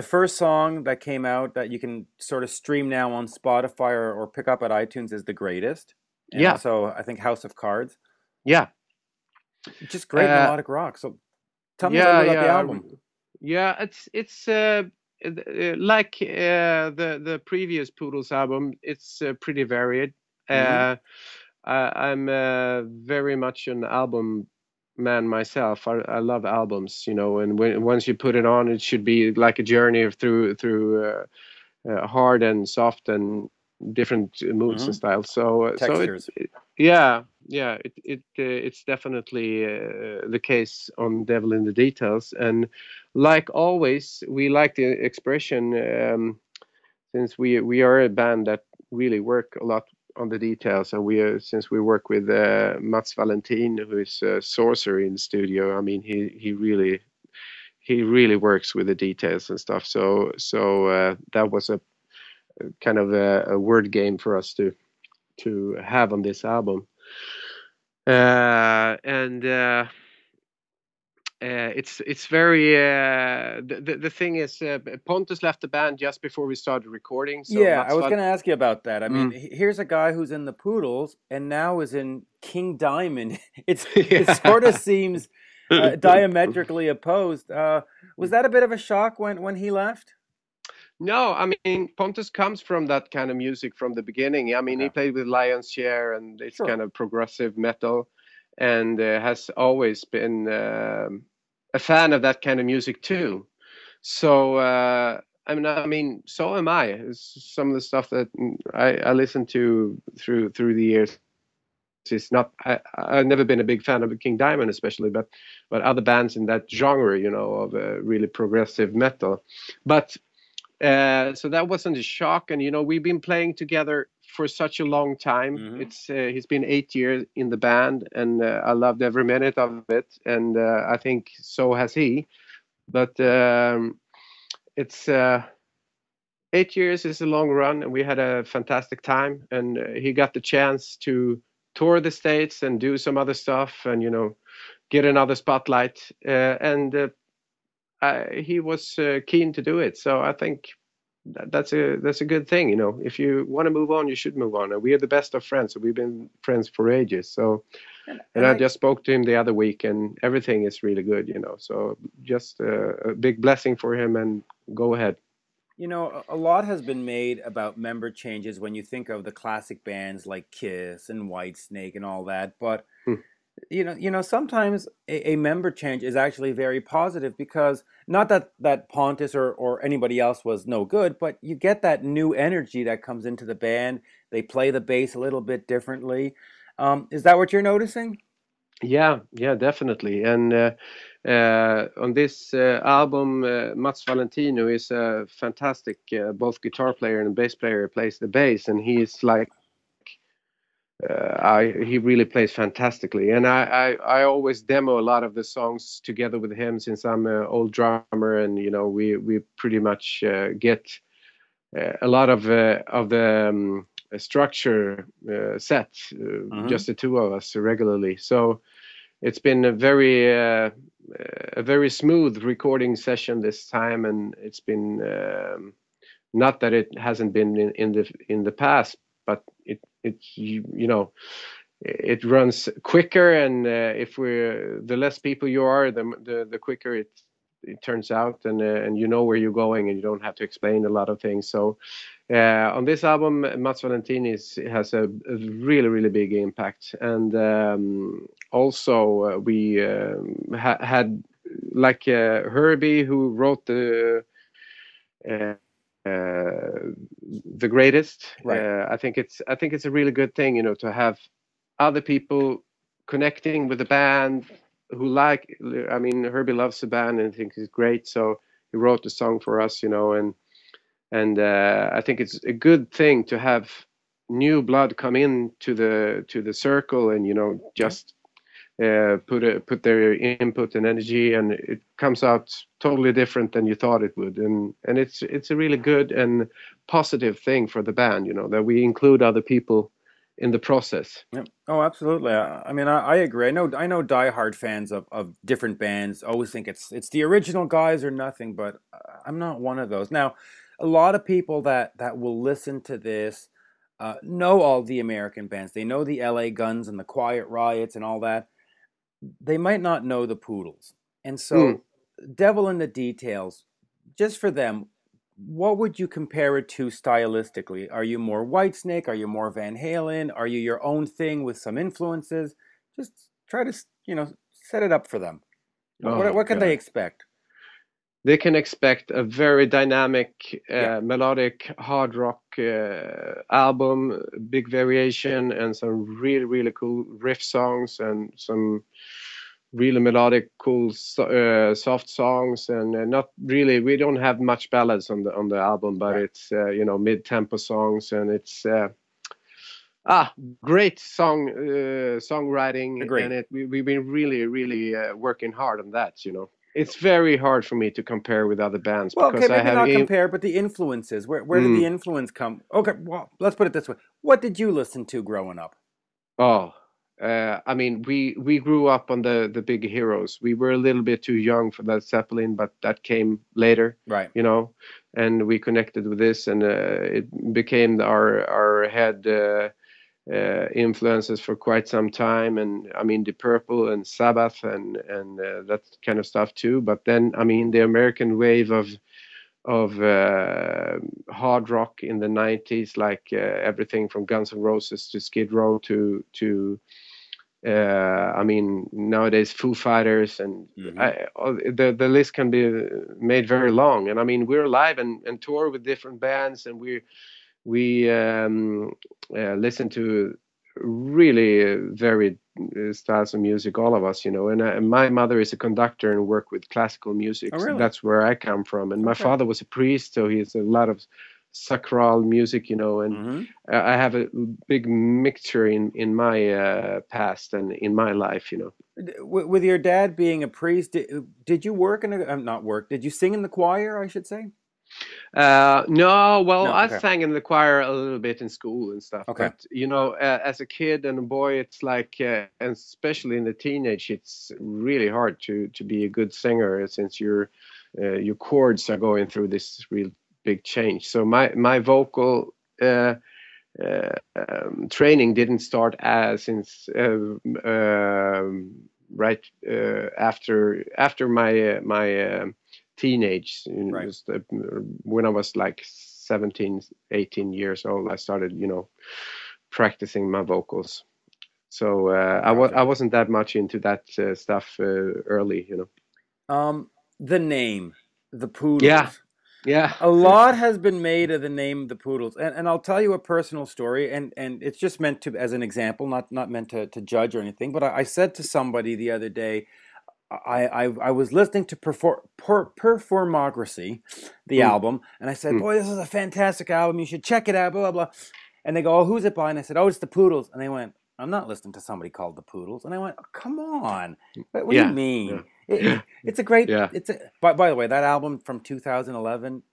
S1: first song that came out that you can sort of stream now on Spotify or pick up at iTunes is The Greatest. And also, I think House of Cards.
S4: Yeah.
S1: Just great melodic rock. So tell me a little bit about the album.
S4: Yeah, it's like the previous Poodles album. It's pretty varied. I'm very much an album man myself. I love albums, and once you put it on, it should be like a journey through hard and soft and different moods and styles. So
S1: textures.
S4: It's definitely the case on Devil in the Details. And like always, we like the expression, since we are a band that really work a lot on the details, and since we work with Mats Valentin, who is a sorcerer in the studio. I mean, he really works with the details and stuff. So that was a kind of a word game for us to have on this album. It's very the thing is, Pontus left the band just before we started recording. So
S1: I was going to ask you about that. I mean, here's a guy who's in the Poodles and now is in King Diamond. It sort of seems diametrically opposed. Was that a bit of a shock when he left?
S4: No, I mean, Pontus comes from that kind of music from the beginning. I mean, he played with Lion's Share, and it's kind of progressive metal, and has always been a fan of that kind of music too. So I mean, so am I. It's some of the stuff that I listen to through the years. It's not. I've never been a big fan of King Diamond, especially, but other bands in that genre, of really progressive metal. But so that wasn't a shock, and we've been playing together for such a long time. It's he's been 8 years in the band, and I loved every minute of it, and I think so has he. But it's 8 years is a long run, and we had a fantastic time, and he got the chance to tour the States and do some other stuff, and get another spotlight, and he was keen to do it. So I think that's a good thing, you know. If you want to move on, you should move on. And we are the best of friends. So we've been friends for ages. So, and I just spoke to him the other week, and everything is really good, you know. So just a big blessing for him, and go ahead.
S1: You know, a lot has been made about member changes when you think of the classic bands like Kiss and Whitesnake and all that. But sometimes a member change is actually very positive, because not that Pontus or anybody else was no good, but you get that new energy that comes into the band. They play the bass a little bit differently. Is that what you're noticing?
S4: Yeah, definitely. And on this album, Mats Valentino is a fantastic both guitar player and bass player. He plays the bass, and he's like, he really plays fantastically. And I always demo a lot of the songs together with him, since I'm an old drummer, and you know we pretty much get a lot of the structure set, just the two of us regularly. So it's been a very smooth recording session this time, and it's been not that it hasn't been in the past, but it's you know, it runs quicker, and if we're the less people you are, the quicker it turns out, and you know where you're going, and you don't have to explain a lot of things. So on this album, Mats Valentini has a really big impact, and also we had like Herbie, who wrote uh, the greatest.
S1: Right.
S4: I think it's a really good thing, you know, to have other people connecting with the band who like. I mean, Herbie loves the band and thinks it's great, so he wrote the song for us, you know, and I think it's a good thing to have new blood come in to the circle, and you know, just put their input and energy, and it comes out totally different than you thought it would, and it's a really good and positive thing for the band, you know, that we include other people in the process.
S1: Yep. Oh, absolutely. I mean, I agree. I know diehard fans of different bands always think it's the original guys or nothing, but I'm not one of those. Now, a lot of people that will listen to this know all the American bands. They know the LA Guns and the Quiet Riots and all that. They might not know the Poodles. And so, Devil in the Details, just for them, what would you compare it to stylistically? Are you more Whitesnake? Are you more Van Halen? Are you your own thing with some influences? Just try to, set it up for them. What can they expect?
S4: They can expect a very dynamic, melodic hard rock album, big variation, and some really cool riff songs, and some really melodic, cool, soft songs, and not really. We don't have much ballads on the album, but it's mid-tempo songs, and it's great songwriting.
S1: Agreed.
S4: And we've been really working hard on that. You know, it's very hard for me to compare with other bands.
S1: Well,
S4: because
S1: okay, maybe not compare, but the influences. Where did the influence come? Okay, well, let's put it this way: what did you listen to growing up?
S4: Oh. I mean, we grew up on the big heroes. We were a little bit too young for Led Zeppelin, but that came later,
S1: right?
S4: You know, and we connected with this, and it became our head influences for quite some time. And I mean, Deep Purple and Sabbath and that kind of stuff too. But then, I mean, the American wave of hard rock in the 90s, like everything from Guns N' Roses to Skid Row to I mean, nowadays Foo Fighters, and the list can be made very long. And I mean, we're live and tour with different bands, and we listen to really varied styles of music, all of us, you know. And my mother is a conductor and worked with classical music.
S1: Oh, really?
S4: So that's where I come from. And my father was a priest, so he's a lot of sacral music, you know, and I have a big mixture in my past and in my life, you know.
S1: With your dad being a priest, did you work not work? Did you sing in the choir, I should say?
S4: No, I sang in the choir a little bit in school and stuff.
S1: Okay.
S4: But you know, as a kid and a boy, it's like, and especially in the teenage, it's really hard to be a good singer, since your chords are going through this real big change. So my vocal training didn't start since right after my teenage.
S1: Right.
S4: Just, when I was like 17, 18 years old, I started, practicing my vocals. So I wasn't that much into that stuff early,
S1: The name, the Poodles.
S4: Yeah. Yeah.
S1: A lot has been made of the name the Poodles. And I'll tell you a personal story, and it's just meant to as an example, not meant to judge or anything. But I said to somebody the other day, I was listening to Performocracy, the album, and I said, boy, this is a fantastic album. You should check it out, blah, blah, blah. And they go, oh, who's it by? And I said, oh, it's the Poodles. And they went, I'm not listening to somebody called the Poodles. And I went, oh, come on. What do you mean? Yeah. It's a great, by the way, that album from 2011,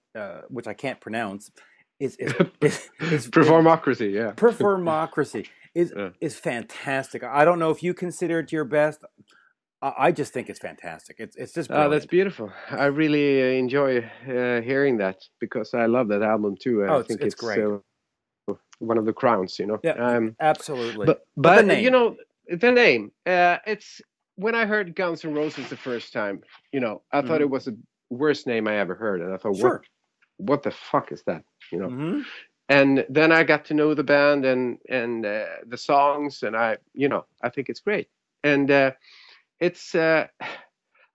S1: which I can't pronounce, is
S4: Performocracy, yeah.
S1: Performocracy is fantastic. I don't know if you consider it your best. I just think it's fantastic. It's just brilliant.
S4: Oh, that's beautiful. I really enjoy hearing that because I love that album too. I think it's great. One of the crowns,
S1: Yeah, absolutely.
S4: But the name. The name. It's when I heard Guns N' Roses the first time, I thought it was the worst name I ever heard, and I thought, what the fuck is that? And then I got to know the band and the songs, and I think it's great. And it's I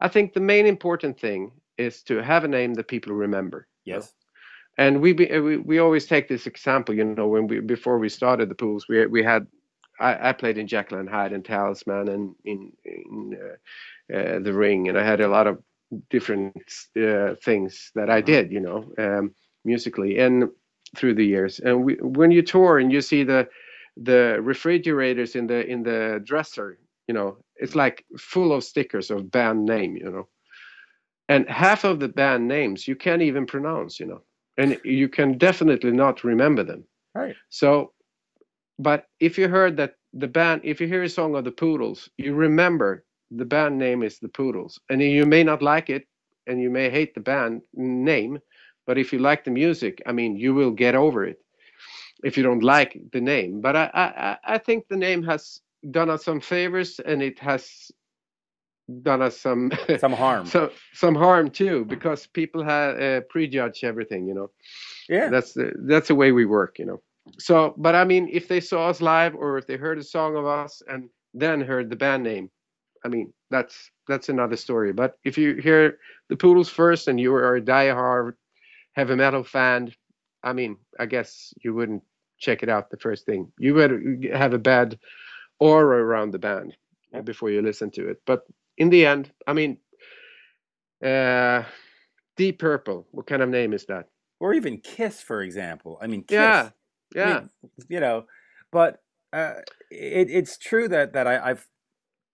S4: think the main important thing is to have a name that people remember.
S1: Yes.
S4: And we always take this example, when before we started the Poodles, we had I played in Jekyll and Hyde and Talisman and in The Ring, and I had a lot of different things that I did, musically and through the years. And when you tour and you see the refrigerators in the dresser, it's like full of stickers of band name, and half of the band names you can't even pronounce, and you can definitely not remember them.
S1: Right.
S4: So, but if you heard that if you hear a song of the Poodles, you remember the band name is the Poodles, and you may not like it, and you may hate the band name, but if you like the music, you will get over it. If you don't like the name, but I think the name has done us some favors, and it has done us some
S1: harm.
S4: some harm too, because people have prejudge everything,
S1: Yeah,
S4: that's the way we work, So, but if they saw us live, or if they heard a song of us and then heard the band name, that's another story. But if you hear the Poodles first and you are a diehard heavy metal fan, I guess you wouldn't check it out the first thing. You would have a bad aura around the band before you listen to it. But in the end, Deep Purple, what kind of name is that?
S1: Or even Kiss, for example.
S4: Yeah.
S1: Kiss. But it's true that I've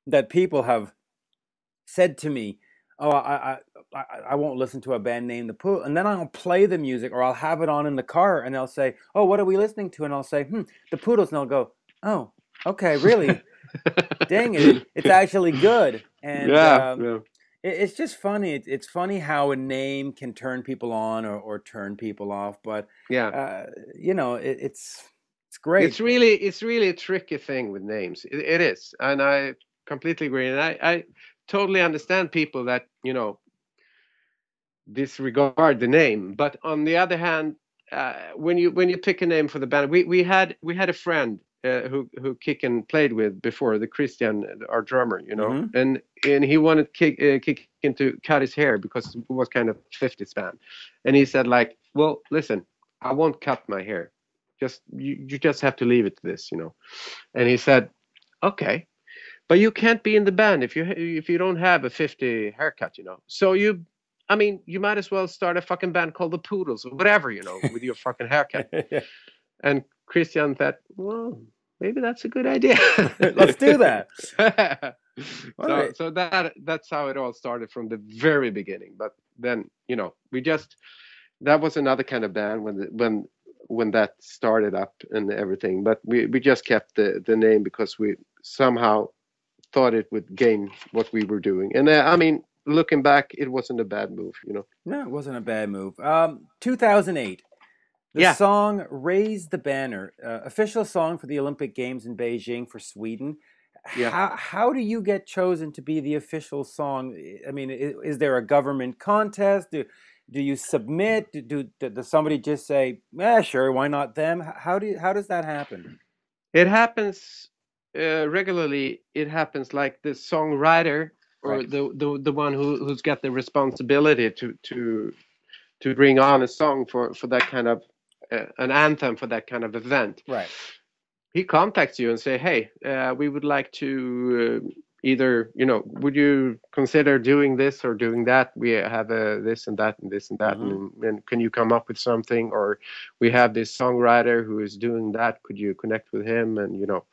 S1: that people have said to me, oh, I won't listen to a band named the Poodles, and then I'll play the music, or I'll have it on in the car, and they'll say, oh, what are we listening to? And I'll say, the Poodles, and they'll go, oh, okay, really? Dang it, it's actually good. And it's just funny. It's funny how a name can turn people on or turn people off. But it's great.
S4: It's really a tricky thing with names. It is, and I completely agree. And I totally understand people that disregard the name. But on the other hand, when you pick a name for the band, we had a friend who Kicken played with before, the Christian, our drummer, and he wanted Kicken to cut his hair because it was kind of 50s band, and he said, like, well, listen, I won't cut my hair, you just have to leave it to this, and he said, okay, but you can't be in the band if you don't have a 50 haircut, so you might as well start a fucking band called the Poodles or whatever, with your fucking haircut. And Christian thought, well, maybe that's a good idea.
S1: Let's do that.
S4: So that's how it all started from the very beginning. But then, that was another kind of band when that started up and everything. But we just kept the name because we somehow thought it would gain what we were doing. And looking back, it wasn't a bad move, you know.
S1: No, it wasn't a bad move. 2008. The
S4: Yeah.
S1: song "Raise the Banner," official song for the Olympic Games in Beijing for Sweden.
S4: Yeah.
S1: How do you get chosen to be the official song? I mean, is there a government contest? Do you submit? Does somebody just say, "Yeah, sure, why not them"? How does that happen?
S4: It happens regularly. It happens like the songwriter or
S1: Right.
S4: the one who's got the responsibility to bring on a song for that kind of an anthem for that kind of event.
S1: Right.
S4: He contacts you and say, hey, we would like to either, you know, would you consider doing this or doing that? We have this and that and this and that.
S1: Mm-hmm.
S4: And can you come up with something? Or we have this songwriter who is doing that. Could you connect with him? And, you know,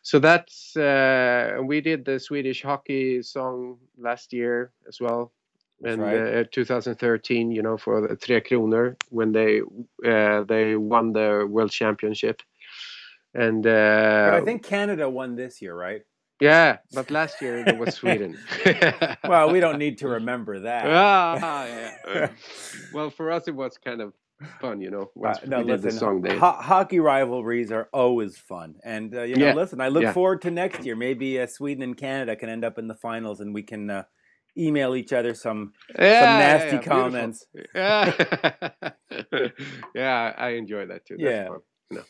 S4: so that's, we did the Swedish hockey song last year as well.
S1: That's
S4: And
S1: right.
S4: 2013, you know, for the Tre Kronor when they won the World Championship. And
S1: But I think Canada won this year, right?
S4: yeah, but last year there was Sweden.
S1: Well, we don't need to remember that.
S4: Yeah. Well, for us it was kind of fun, you know. Once
S1: No,
S4: we did
S1: listen,
S4: the song day.
S1: hockey rivalries are always fun, and you know,
S4: Yeah.
S1: listen, I look
S4: Yeah.
S1: forward to next year. Maybe Sweden and Canada can end up in the finals, and we can email each other some nasty comments.
S4: Yeah. Yeah, I enjoy that too. That's
S1: Yeah.
S4: fun, you know.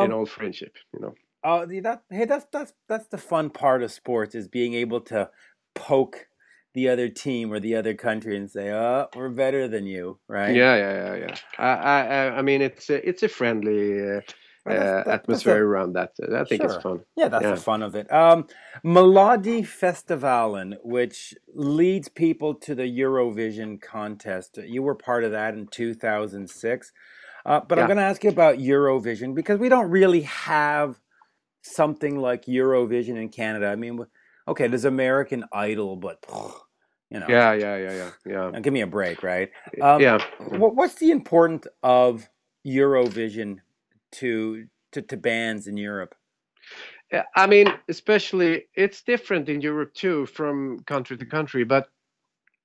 S4: In all friendship, you know.
S1: That's the fun part of sports, is being able to poke the other team or the other country and say, "Oh, we're better than you," right?
S4: Yeah. I mean, it's a friendly atmosphere around that. I think it's fun.
S1: Yeah, that's the fun of it. Melodifestivalen, which leads people to the Eurovision contest. You were part of that in 2006. But I'm going to ask you about Eurovision, because we don't really have something like Eurovision in Canada. I mean, okay, there's American Idol, but you know.
S4: Yeah.
S1: Now, give me a break, right?
S4: Yeah.
S1: What's the importance of Eurovision to bands in Europe?
S4: I mean, especially it's different in Europe too, from country to country. But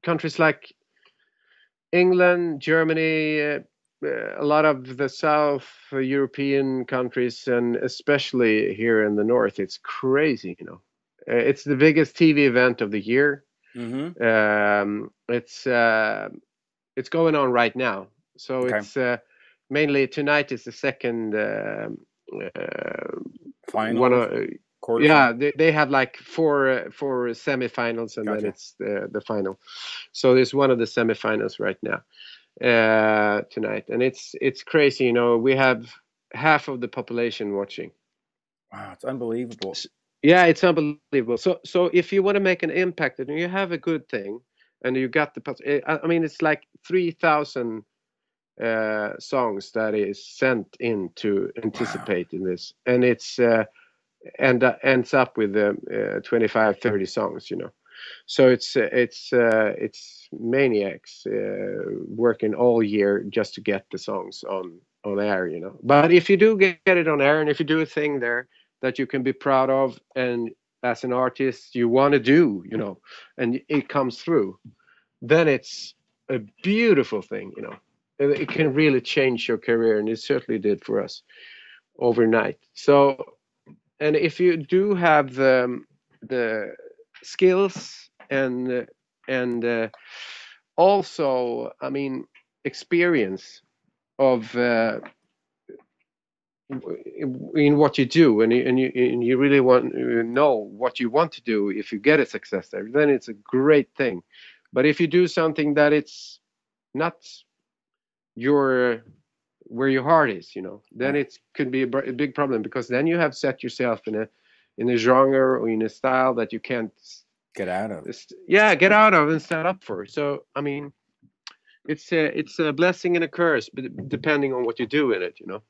S4: countries like England, Germany, a lot of the South European countries, and especially here in the North, it's crazy. You know, it's the biggest TV event of the year.
S1: Mm-hmm.
S4: It's going on right now, so it's mainly tonight is the second
S1: final.
S4: They have like four semifinals, and then it's the final. So there's one of the semifinals right now tonight, and it's crazy. You know, we have half of the population watching.
S1: Wow, it's unbelievable.
S4: Yeah, it's unbelievable. So if you want to make an impact and you have a good thing, and you got I mean, it's like 3,000 songs that is sent in to anticipate in this, and it's ends up with 25-30 songs, you know. So it's maniacs working all year just to get the songs on air, you know. But if you do get it on air, and if you do a thing there that you can be proud of, and as an artist you want to do, you know, and it comes through, then it's a beautiful thing, you know. It can really change your career, and it certainly did for us overnight. So, and if you do have the skills and also, I mean, experience of in what you do, and you really want to know what you want to do, if you get a success there, then it's a great thing. But if you do something that it's not where your heart is, you know, then it could be a big problem, because then you have set yourself in a genre or in a style that you can't
S1: get out of.
S4: Get out of and set up for. So I mean, it's a blessing and a curse, but depending on what you do in it, you know.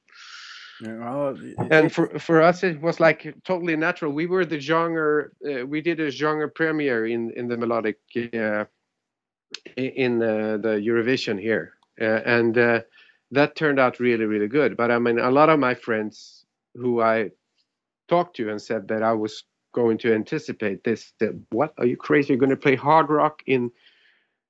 S4: And for us, it was like totally natural. We were the genre. We did a genre premiere in the melodic in the Eurovision here, and that turned out really, really good. But I mean, a lot of my friends who I talked to and said that I was going to anticipate this. What, are you crazy? You're going to play hard rock in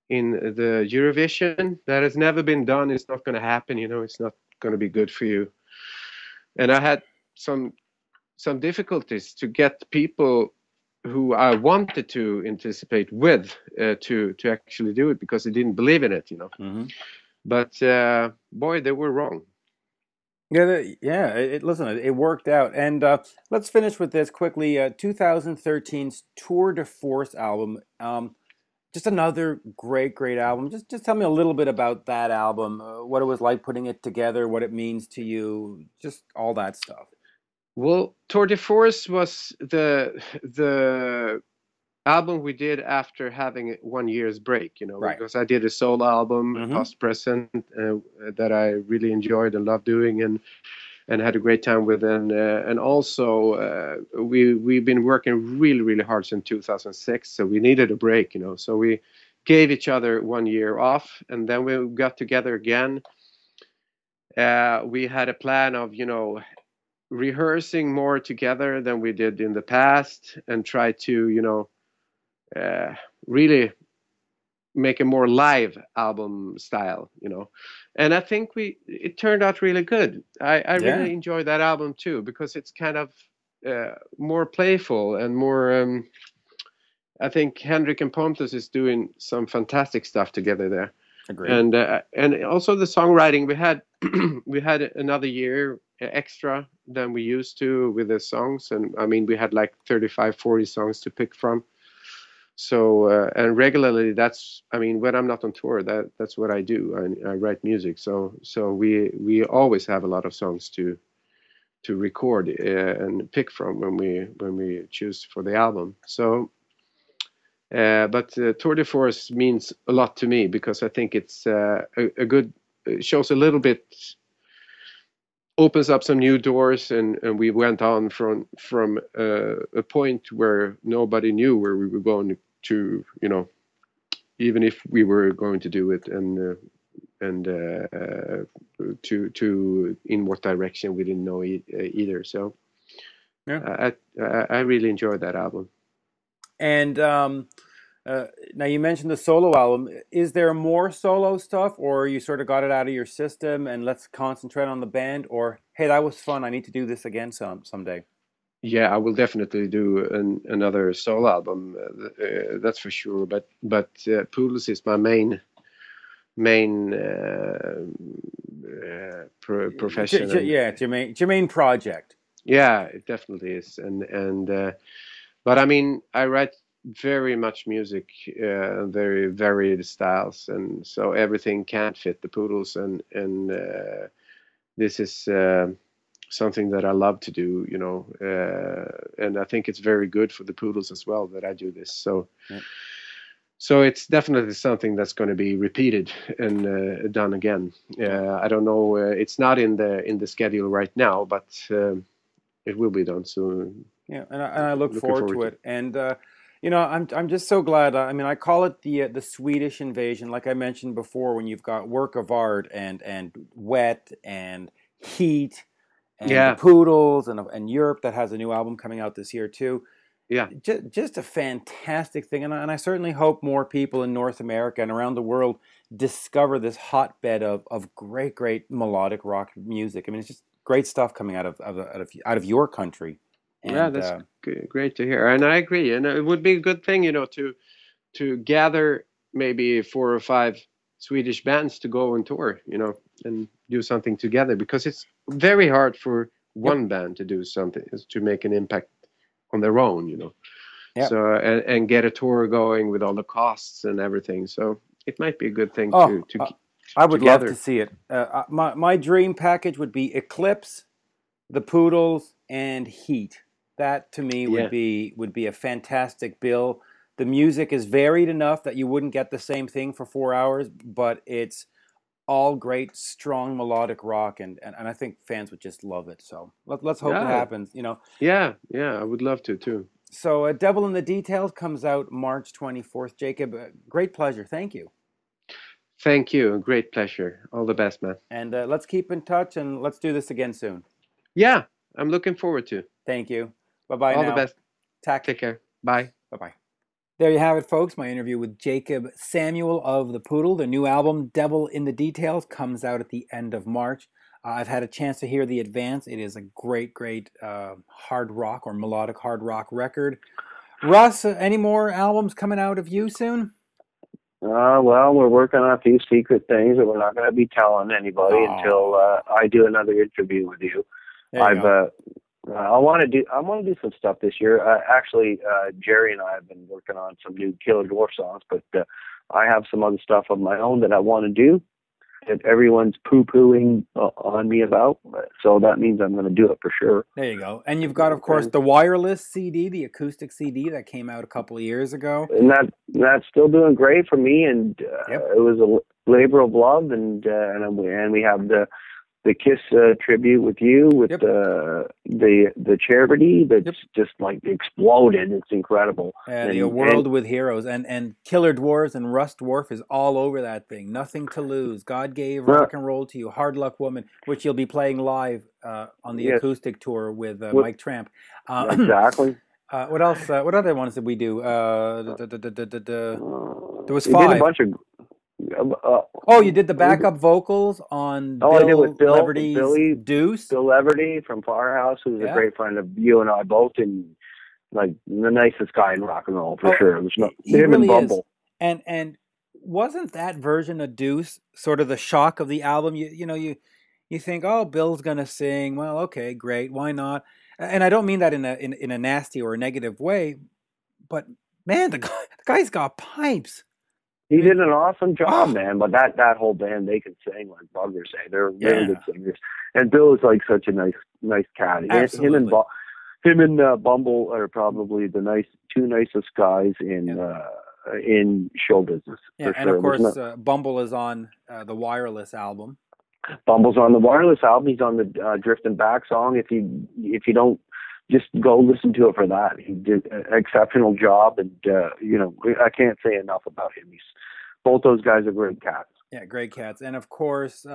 S4: the Eurovision? That has never been done. It's not going to happen. It's not going to be good for you. And I had some difficulties to get people who I wanted to anticipate with to actually do it, because they didn't believe in it.
S1: Mm-hmm.
S4: But boy, they were wrong.
S1: Yeah, listen, it worked out. And let's finish with this quickly. 2013's Tour de Force album. Just another great album. Just tell me a little bit about that album, what it was like putting it together, what it means to you, just all that stuff.
S4: Well, Tour de Force was the album we did after having 1 year's break,
S1: right.
S4: Because I did a solo album,
S1: mm-hmm.
S4: Past Present, that I really enjoyed and loved doing, and had a great time with. And also we've been working really hard since 2006, so we needed a break, So we gave each other 1 year off, and then we got together again. We had a plan of, rehearsing more together than we did in the past, and try to, really make a more live album style, and I think it turned out really good. I really enjoyed that album too, because it's kind of more playful and more I think Henrik and Pontus is doing some fantastic stuff together there.
S1: Agreed.
S4: And also the songwriting, we had we had another year extra than we used to with the songs, and I mean we had like 35-40 songs to pick from. So and regularly, when I'm not on tour, that's what I do. I write music. So we always have a lot of songs to record and pick from when we choose for the album. So but Tour de Force means a lot to me, because I think it's a good, shows a little bit, opens up some new doors, and we went on from a point where nobody knew where we were going to, even if we were going to do it, and to in what direction we didn't know either. So I really enjoyed that album.
S1: And now you mentioned the solo album. Is there more solo stuff, or you sort of got it out of your system and let's concentrate on the band, or hey, that was fun, I need to do this again someday?
S4: Yeah, I will definitely do another solo album. That's for sure. But Poodles is my main profession.
S1: It's your main project.
S4: Yeah, it definitely is. And but I mean, I write very much music, very varied styles, and so everything can't fit the Poodles, and this is something that I love to do, and I think it's very good for the Poodles as well that I do this. So so it's definitely something that's going to be repeated and done again. I don't know, it's not in the schedule right now, but it will be done soon.
S1: Yeah, and I look forward to it. And I'm just so glad. I mean, I call it the Swedish Invasion, like I mentioned before, when you've got work of art and wet and heat and the Poodles and Europe that has a new album coming out this year too.
S4: Yeah,
S1: just a fantastic thing, and I certainly hope more people in North America and around the world discover this hotbed of great melodic rock music. I mean, it's just great stuff coming out of your country. And,
S4: yeah, that's great to hear, and I agree. And it would be a good thing, to gather maybe 4 or 5 Swedish bands to go on tour, and do something together, because it's very hard for one band to do something, to make an impact on their own,
S1: Yep.
S4: So and get a tour going with all the costs and everything. So it might be a good thing to
S1: I would love to see it. My dream package would be Eclipse, the Poodles, and Heat. That to me would be a fantastic bill. The music is varied enough that you wouldn't get the same thing for 4 hours, but it's all great, strong melodic rock, and I think fans would just love it. So let's hope it happens.
S4: Yeah, I would love to too.
S1: So Devil in the Details comes out March 24th. Jakob, great pleasure. Thank you.
S4: Thank you. Great pleasure. All the best, man.
S1: And let's keep in touch, and let's do this again soon.
S4: Yeah, I'm looking forward to.
S1: Thank you. Bye-bye now.
S4: All the best. Take care. Bye.
S1: Bye-bye. There you have it, folks. My interview with Jakob Samuel of the Poodle. The new album, Devil in the Details, comes out at the end of March. I've had a chance to hear the advance. It is a great, great hard rock or melodic hard rock record. Russ, any more albums coming out of you soon?
S2: Well, we're working on a few secret things that we're not going to be telling anybody until I do another interview with you. I want to do some stuff this year. Actually, Jerry and I have been working on some new Killer Dwarf songs, but I have some other stuff of my own that I want to do that everyone's poo-pooing on me about. So that means I'm going to do it for sure.
S1: There you go. And you've got, of course, the wireless CD, the acoustic CD that came out a couple of years ago.
S2: And that's still doing great for me. And it was a labor of love. And we have the Kiss tribute with you, with the charity that's just like exploded. It's incredible.
S1: The World with Heroes and Killer Dwarfs and Russ Dwarf is all over that thing. Nothing to Lose, God Gave Rock and Roll to You, Hard Luck Woman, which you'll be playing live on the acoustic tour with Mike Tramp.
S2: Exactly.
S1: What else? What other ones did we do? There was 5.
S2: We did a bunch of.
S1: You did the backup vocals on
S2: I did with Bill
S1: Deuce.
S2: Bill Leverty from Firehouse, who's a great friend of you and I both, and like the nicest guy in rock and roll for sure. It was him
S1: really
S2: and Bumble.
S1: And wasn't that version of Deuce sort of the shock of the album? You think, oh, Bill's gonna sing. Well, okay, great, why not? And I don't mean that in a nasty or a negative way, but man, the guy's got pipes.
S2: He did an awesome job, man. But that whole band, they can sing like buggers say. They're really good singers. And Bill is like such a nice cat.
S1: Absolutely.
S2: Him and Bumble are probably the two nicest guys in show business.
S1: Yeah,
S2: for
S1: and
S2: sure.
S1: Of course, Bumble is on the Wireless album.
S2: Bumble's on the Wireless album. He's on the Drifting Back song. If you don't, just go listen to it for that. He did an exceptional job, and I can't say enough about him. Both those guys are great cats.
S1: Yeah, great cats. And of course,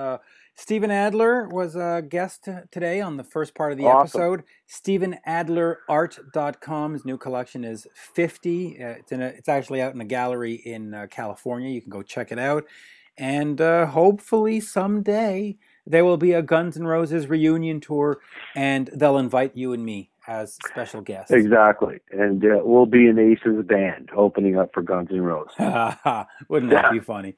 S1: Steven Adler was a guest today on the first part of the episode. StevenAdlerArt.com's new collection is 50. It's actually out in a gallery in California. You can go check it out. And hopefully someday there will be a Guns N' Roses reunion tour, and they'll invite you and me as special guests.
S2: Exactly. And we'll be an Aces band opening up for Guns N' Roses.
S1: Wouldn't that be funny?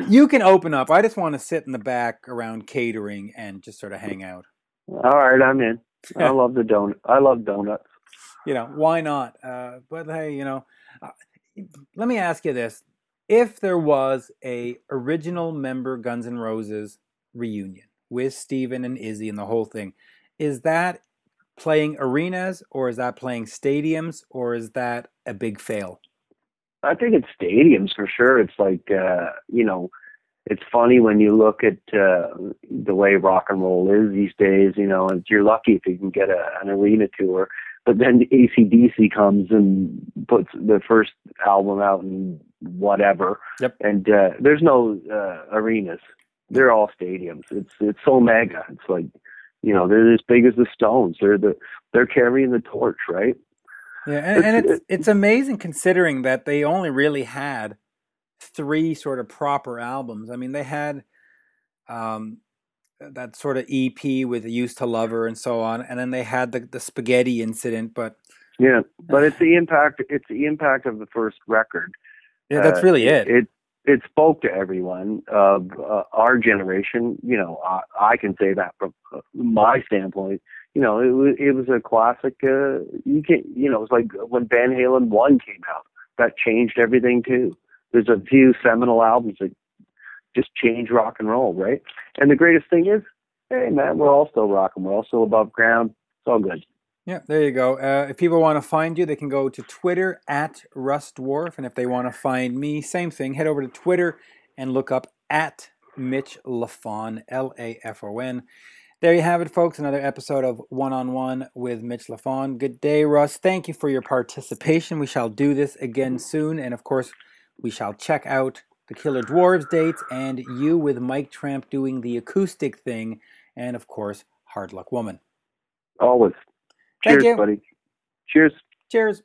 S1: You can open up. I just want to sit in the back around catering and just sort of hang out.
S2: All right, I'm in. I love the donut. I love donuts.
S1: Why not? But hey, let me ask you this. If there was a original member Guns N' Roses reunion with Steven and Izzy and the whole thing, is that playing arenas, or is that playing stadiums, or is that a big fail?
S2: I think it's stadiums for sure. It's like, it's funny when you look at the way rock and roll is these days, and you're lucky if you can get an arena tour. But then AC/DC comes and puts the first album out and whatever. Yep. And there's no arenas. They're all stadiums. It's so mega. It's like, they're as big as the Stones. They're carrying the torch, right?
S1: Yeah, and it's amazing considering that they only really had 3 sort of proper albums. I mean, they had that sort of EP with "Used to Love Her" and so on, and then they had the spaghetti incident. But
S2: it's the impact. It's the impact of the first record.
S1: Yeah, that's really it.
S2: It spoke to everyone of our generation. I can say that from my standpoint. It was a classic. It was like when Van Halen 1 came out. That changed everything too. There's a few seminal albums that just changed rock and roll, right? And the greatest thing is, hey man, we're all still rocking. We're all still above ground. It's all good.
S1: Yeah, there you go. If people want to find you, they can go to Twitter at Russ Dwarf. And if they want to find me, same thing. Head over to Twitter and look up at Mitch Lafon, Lafon. There you have it, folks. Another episode of One-on-One with Mitch Lafon. Good day, Russ. Thank you for your participation. We shall do this again soon. And of course, we shall check out the Killer Dwarfs dates and you with Mike Tramp doing the acoustic thing. And of course, Hard Luck Woman.
S2: Always. Cheers, buddy. Cheers.
S1: Cheers.